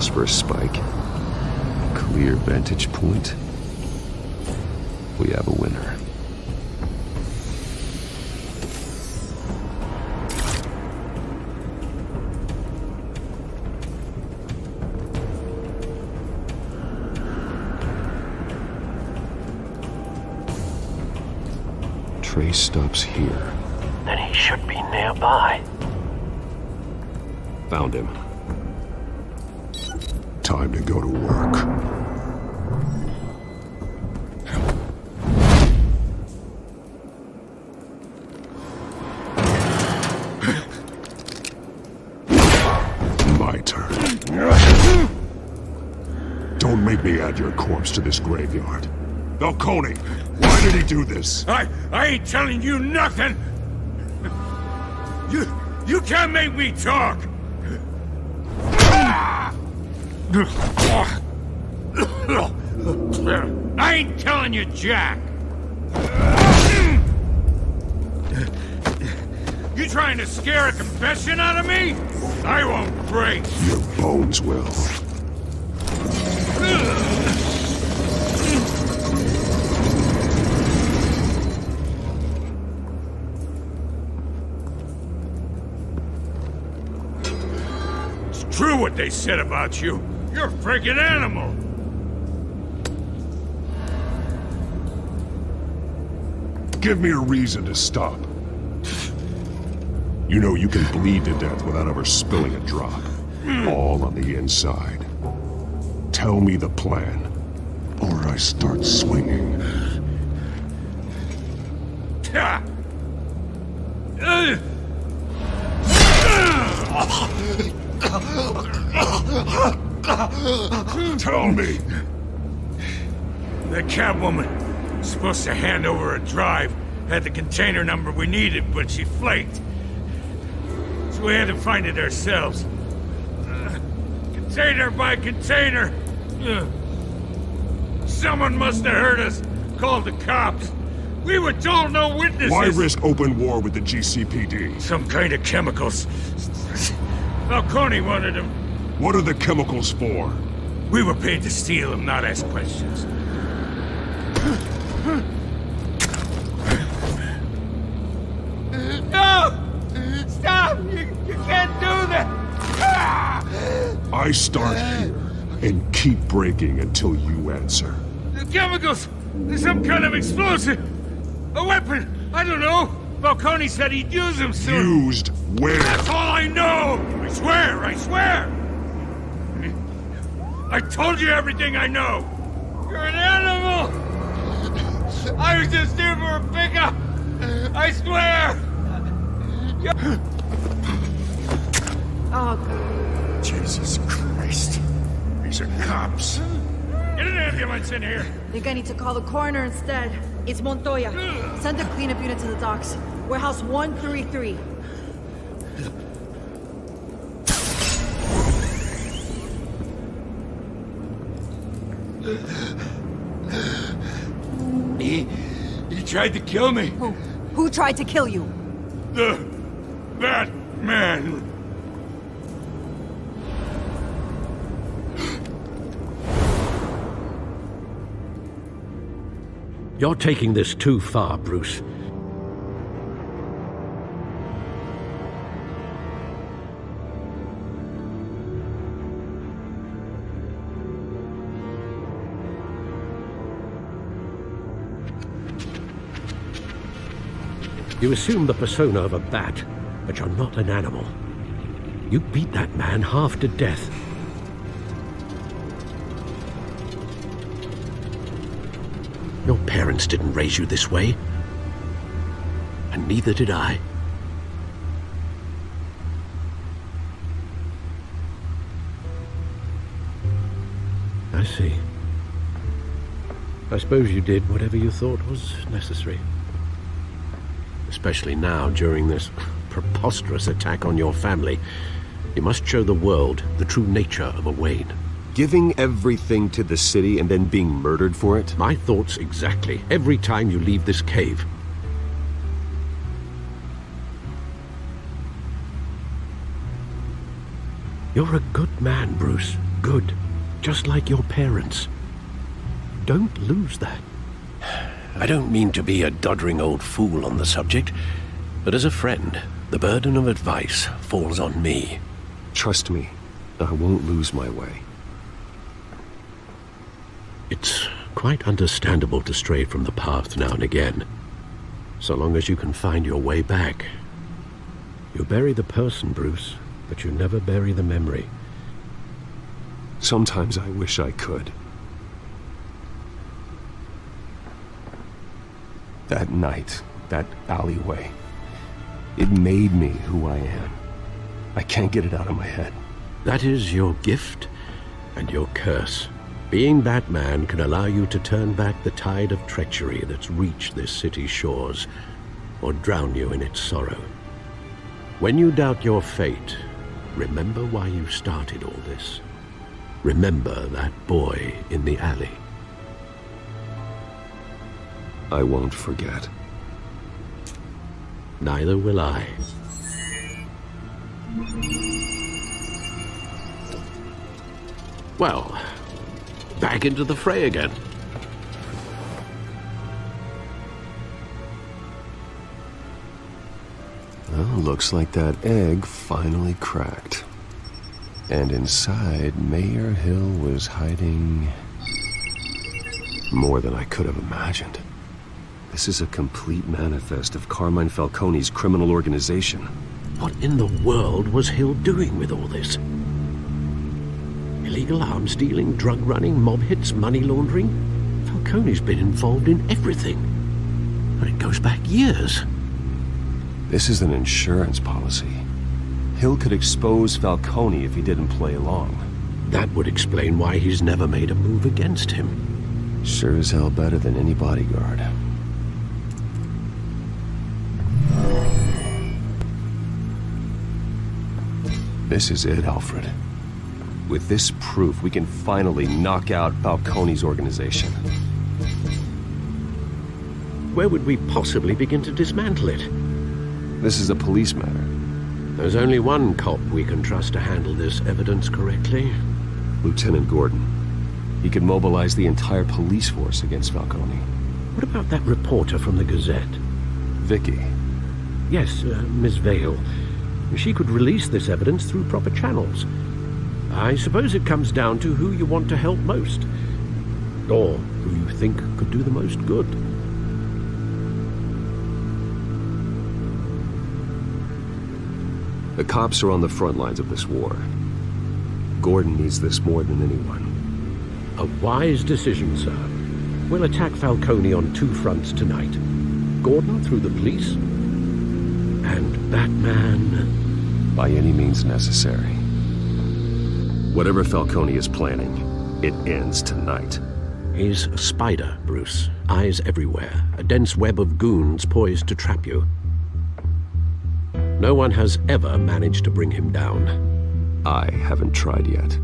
calls for a spike. Clear vantage point. We have a winner. Trace stops here. Then he should be nearby. Found him. Time to go to work. My turn. Don't make me add your corpse to this graveyard. Falcone, why did he do this? I ain't telling you nothing! You can't make me talk! I ain't telling you, Jack! You trying to scare a confession out of me? I won't break! Your bones will. It's true what they said about you. You're a freaking animal! Give me a reason to stop. You know you can bleed to death without ever spilling a drop. All on the inside. Tell me the plan, or I start swinging. Tell me. The Catwoman was supposed to hand over a drive. Had the container number we needed, but she flaked. So we had to find it ourselves. Container by container. Someone must have heard us. Called the cops. We were told no witnesses. Why risk open war with the GCPD? Some kind of chemicals. Falcone wanted them. What are the chemicals for? We were paid to steal them, not ask questions. No! Stop! You can't do that! I start here and keep breaking until you answer. The chemicals! There's some kind of explosive! A weapon! I don't know! Falcone said he'd use them soon! Used where? That's all I know! I swear! I swear! I told you everything I know! You're an animal! I was just here for a pickup! I swear! Oh, God. Jesus Christ. These are cops. Get an ambulance in here! Think I need to call the coroner instead. It's Montoya. Send a cleanup unit to the docks. Warehouse 133. He tried to kill me. Who tried to kill you? That man. You're taking this too far, Bruce. You assume the persona of a bat, but you're not an animal. You beat that man half to death. Your parents didn't raise you this way. And neither did I. I see. I suppose you did whatever you thought was necessary. Especially now, during this preposterous attack on your family. You must show the world the true nature of a Wayne. Giving everything to the city and then being murdered for it? My thoughts exactly. Every time you leave this cave. You're a good man, Bruce. good, just like your parents. Don't lose that. I don't mean to be a doddering old fool on the subject, but as a friend, the burden of advice falls on me. Trust me, I won't lose my way. It's quite understandable to stray from the path now and again, so long as you can find your way back. You bury the person, Bruce, but you never bury the memory. Sometimes I wish I could. That night, that alleyway, it made me who I am. I can't get it out of my head. That is your gift and your curse. Being that man can allow you to turn back the tide of treachery that's reached this city's shores, or drown you in its sorrow. When you doubt your fate, remember why you started all this. Remember that boy in the alley. I won't forget. Neither will I. Well, back into the fray again. Well, looks like that egg finally cracked. And inside, Mayor Hill was hiding more than I could have imagined. This is a complete manifest of Carmine Falcone's criminal organization. What in the world was Hill doing with all this? Illegal arms dealing, drug running, mob hits, money laundering? Falcone's been involved in everything. And it goes back years. This is an insurance policy. Hill could expose Falcone if he didn't play along. That would explain why he's never made a move against him. Sure as hell better than any bodyguard. This is it, Alfred. With this proof, we can finally knock out Falcone's organization. Where would we possibly begin to dismantle it? This is a police matter. There's only one cop we can trust to handle this evidence correctly. Lieutenant Gordon. He could mobilize the entire police force against Falcone. What about that reporter from the Gazette? Vicky. Yes, Miss Vale. She could release this evidence through proper channels. I suppose it comes down to who you want to help most. Or who you think could do the most good. The cops are on the front lines of this war. Gordon needs this more than anyone. A wise decision, sir. We'll attack Falcone on two fronts tonight. Gordon through the police, and Batman... by any means necessary. Whatever Falcone is planning, it ends tonight. He's a spider, Bruce. Eyes everywhere. A dense web of goons poised to trap you. No one has ever managed to bring him down. I haven't tried yet.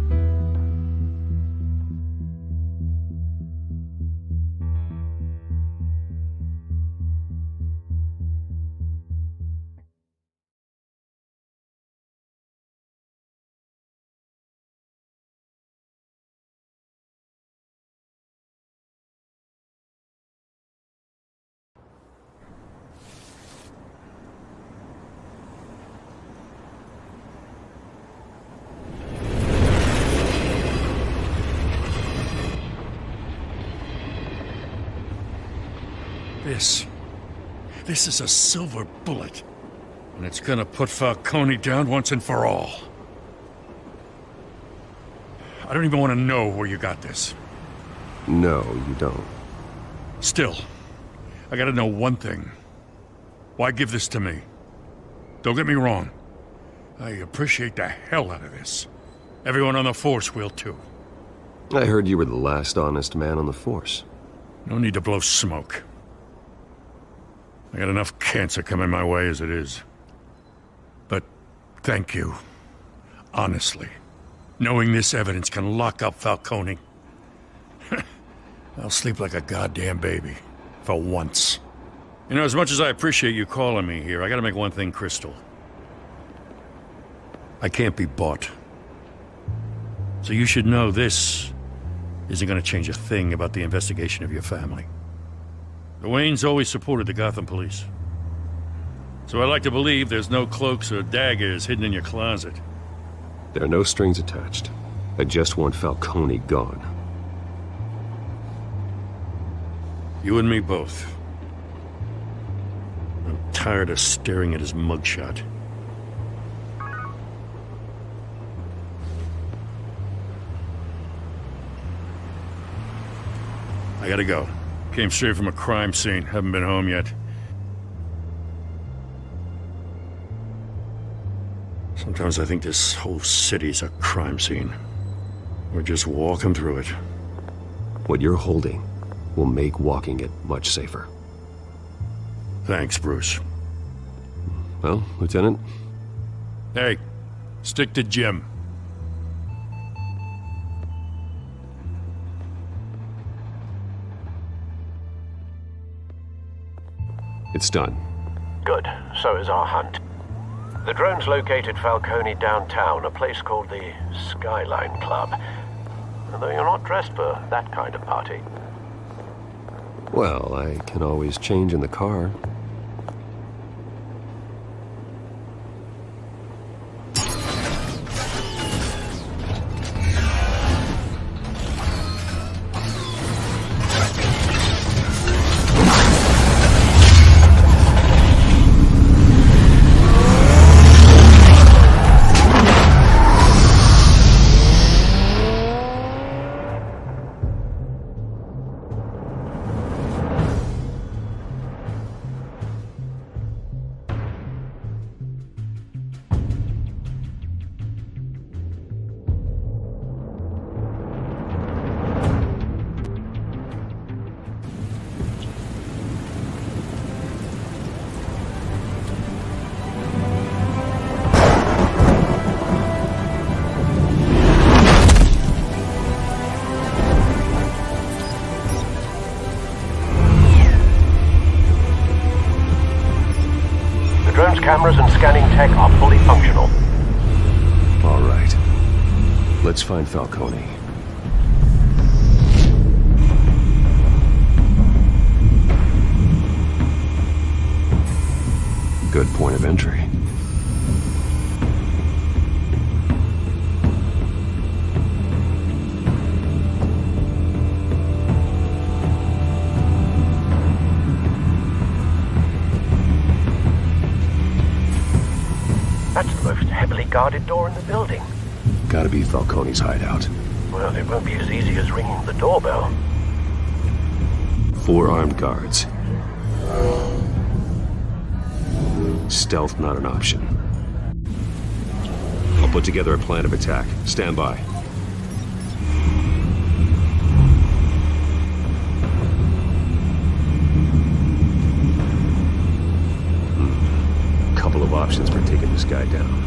This is a silver bullet. And it's gonna put Falcone down once and for all. I don't even want to know where you got this. No, you don't. Still, I gotta know one thing. Why give this to me? Don't get me wrong. I appreciate the hell out of this. Everyone on the force will too. I heard you were the last honest man on the force. No need to blow smoke. I got enough cancer coming my way as it is. But thank you. Honestly. Knowing this evidence can lock up Falcone. I'll sleep like a goddamn baby. For once. You know, as much as I appreciate you calling me here, I gotta make one thing crystal. I can't be bought. So you should know this isn't going to change a thing about the investigation of your family. The Waynes always supported the Gotham police. So I like to believe there's no cloaks or daggers hidden in your closet. There are no strings attached. I just want Falcone gone. You and me both. I'm tired of staring at his mugshot. I gotta go. Came straight from a crime scene. Haven't been home yet. Sometimes I think this whole city's a crime scene. We're just walking through it. What you're holding will make walking it much safer. Thanks, Bruce. Well, Lieutenant? Hey, stick to Jim. It's done. Good. So is our hunt. The drones located Falcone downtown, a place called the Skyline Club. Although you're not dressed for that kind of party. Well, I can always change in the car. Cameras and scanning tech are fully functional. All right. Let's find Falcone. Good point of entry. That's the most heavily guarded door in the building. Gotta be Falcone's hideout. Well, it won't be as easy as ringing the doorbell. 4 armed guards. Stealth not an option. I'll put together a plan of attack. Stand by. Couple of options for taking this guy down.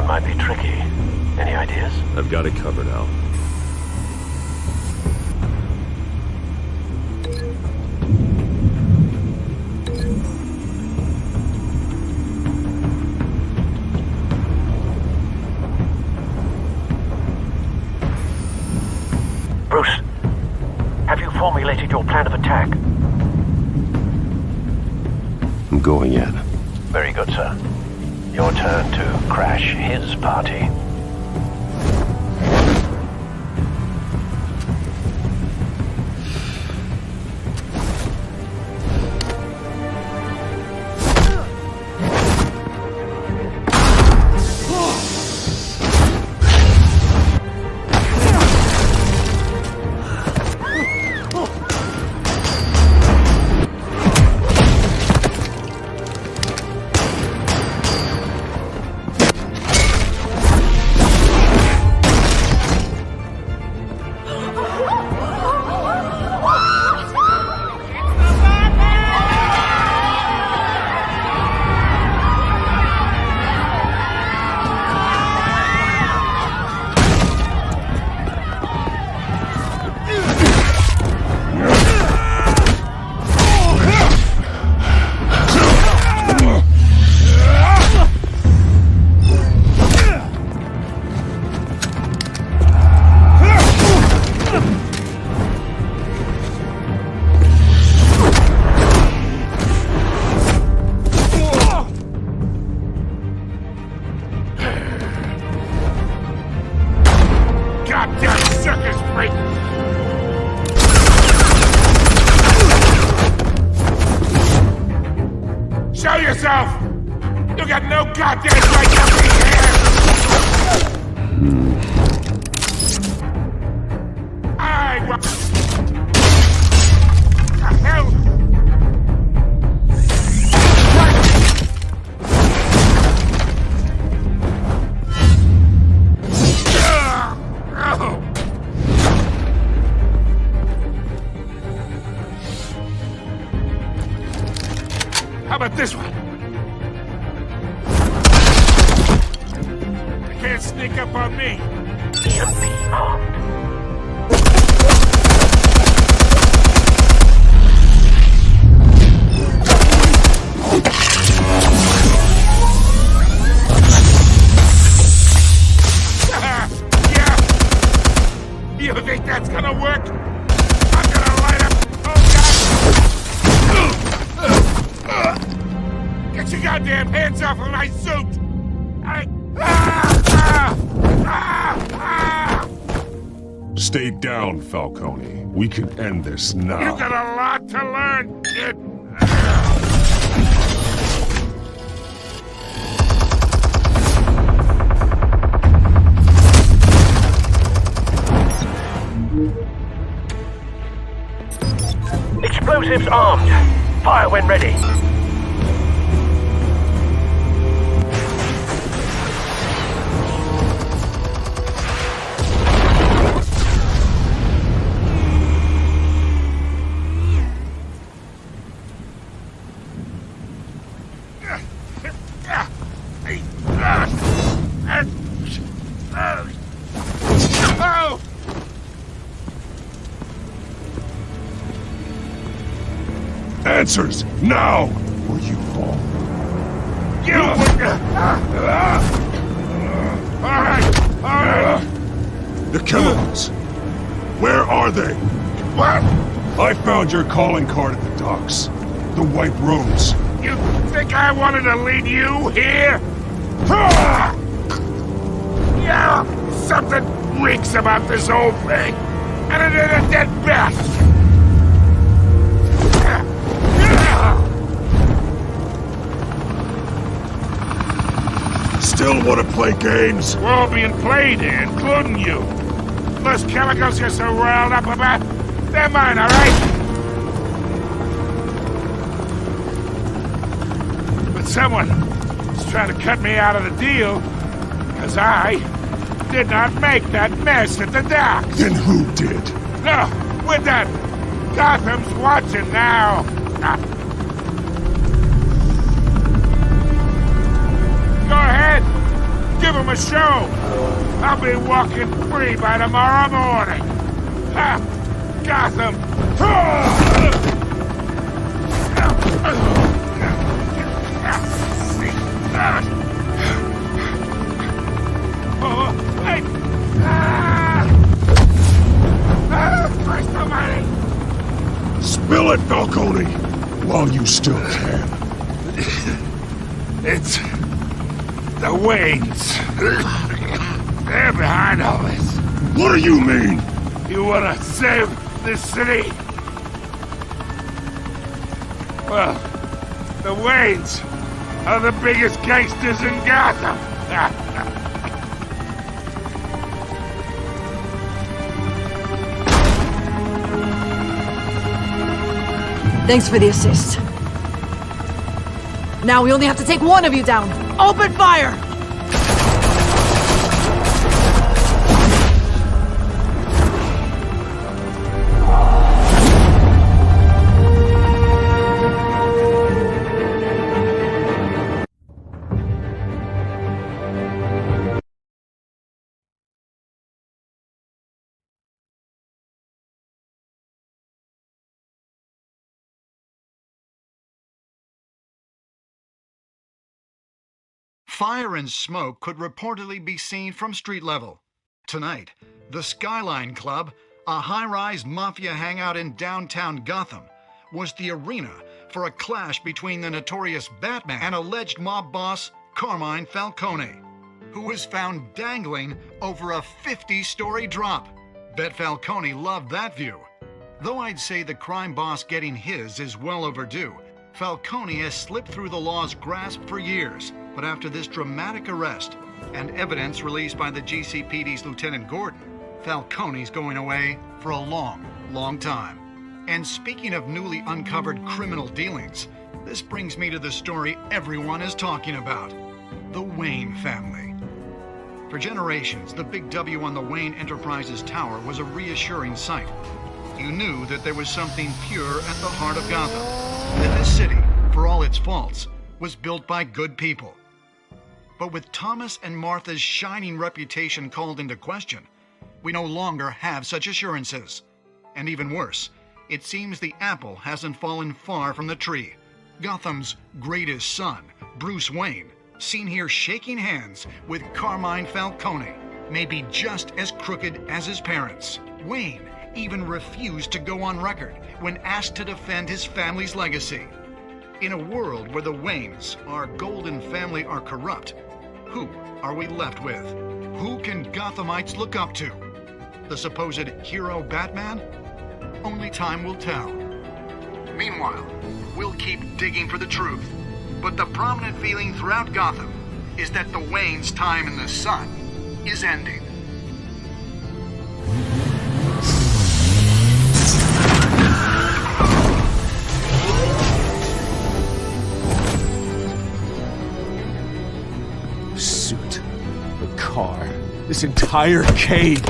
Might be tricky. Any ideas? I've got it covered, Al. attack. Go again. Very good, sir. Your turn to crash his party. Show yourself! You got no goddamn right to be here! What the hell? How about this one? They can't sneak up on me. EMP armed. Yeah. You think that's gonna work? I'm gonna light up. Oh God! Get your goddamn hands off of my suit! Stay down, Falcone. We can end this now. You got a lot to learn, kid. Explosives armed. Fire when ready. Answers, now! Or you fall. Alright! The chemicals! Where are they? What? I found your calling card at the docks. The White Rose. You think I wanted to lead you here? Yeah, something reeks about this whole thing. And it ain't a dead bat. Still want to play games? We're all being played here, including you. Those chemicals you're so riled up about, they're mine, all right? But someone is trying to cut me out of the deal, because I did not make that mess at the docks. Then who did? No, we're done. Gotham's watching now. Go ahead. Give him a show. I'll be walking free by tomorrow morning. Ha! Gotham. Oh, hey! Christ almighty! Spill Spill it, Falcone! While you still can. It's the Waynes. They're behind all this. What do you mean? You want to save this city? Well, the Waynes are the biggest gangsters in Gotham. Thanks for the assist. Now we only have to take one of you down. Open fire! Fire and smoke could reportedly be seen from street level. Tonight, the Skyline Club, a high-rise mafia hangout in downtown Gotham, was the arena for a clash between the notorious Batman and alleged mob boss Carmine Falcone, who was found dangling over a 50-story drop. Bet Falcone loved that view. Though I'd say the crime boss getting his is well overdue, Falcone has slipped through the law's grasp for years. But after this dramatic arrest and evidence released by the GCPD's Lieutenant Gordon, Falcone's going away for a long, long time. And speaking of newly uncovered criminal dealings, this brings me to the story everyone is talking about: the Wayne family. For generations, the big W on the Wayne Enterprises Tower was a reassuring sight. You knew that there was something pure at the heart of Gotham, that this city, for all its faults, was built by good people. But with Thomas and Martha's shining reputation called into question, we no longer have such assurances. And even worse, it seems the apple hasn't fallen far from the tree. Gotham's greatest son, Bruce Wayne, seen here shaking hands with Carmine Falcone, may be just as crooked as his parents. Wayne even refused to go on record when asked to defend his family's legacy. In a world where the Waynes, our golden family, are corrupt, who are we left with? Who can Gothamites look up to? The supposed hero Batman? Only time will tell. Meanwhile, we'll keep digging for the truth. But the prominent feeling throughout Gotham is that the Waynes' time in the sun is ending. Car. This entire cave.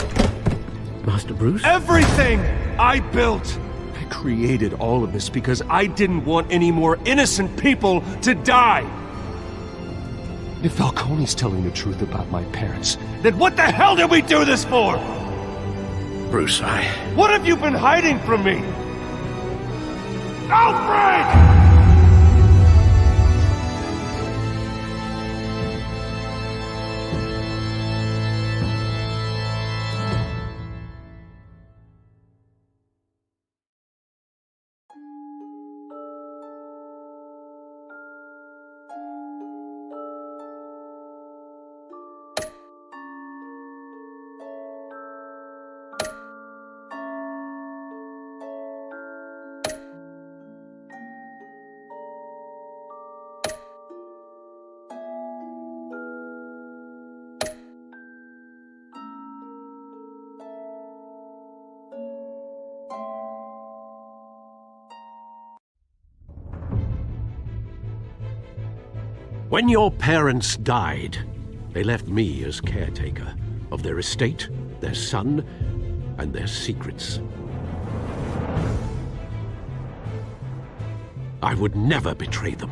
Master Bruce? Everything I built. I created all of this because I didn't want any more innocent people to die. If Falcone's telling the truth about my parents, then what the hell did we do this for? Bruce, What have you been hiding from me? Alfred! When your parents died, they left me as caretaker of their estate, their son, and their secrets. I would never betray them.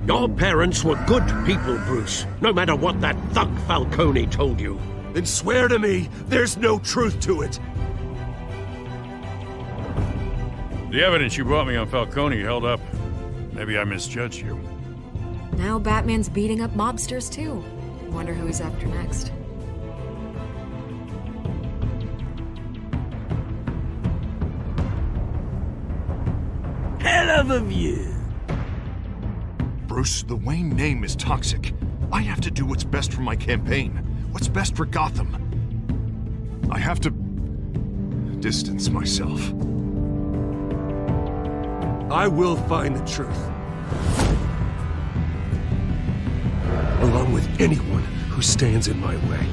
Your parents were good people, Bruce, no matter what that thug Falcone told you. Then swear to me there's no truth to it. the evidence you brought me on Falcone held up. Maybe I misjudged you. Now Batman's beating up mobsters too. Wonder who he's after next. Hell of a view. Bruce, the Wayne name is toxic. I have to do what's best for my campaign. What's best for Gotham. I have to distance myself. I will find the truth. Along with anyone who stands in my way.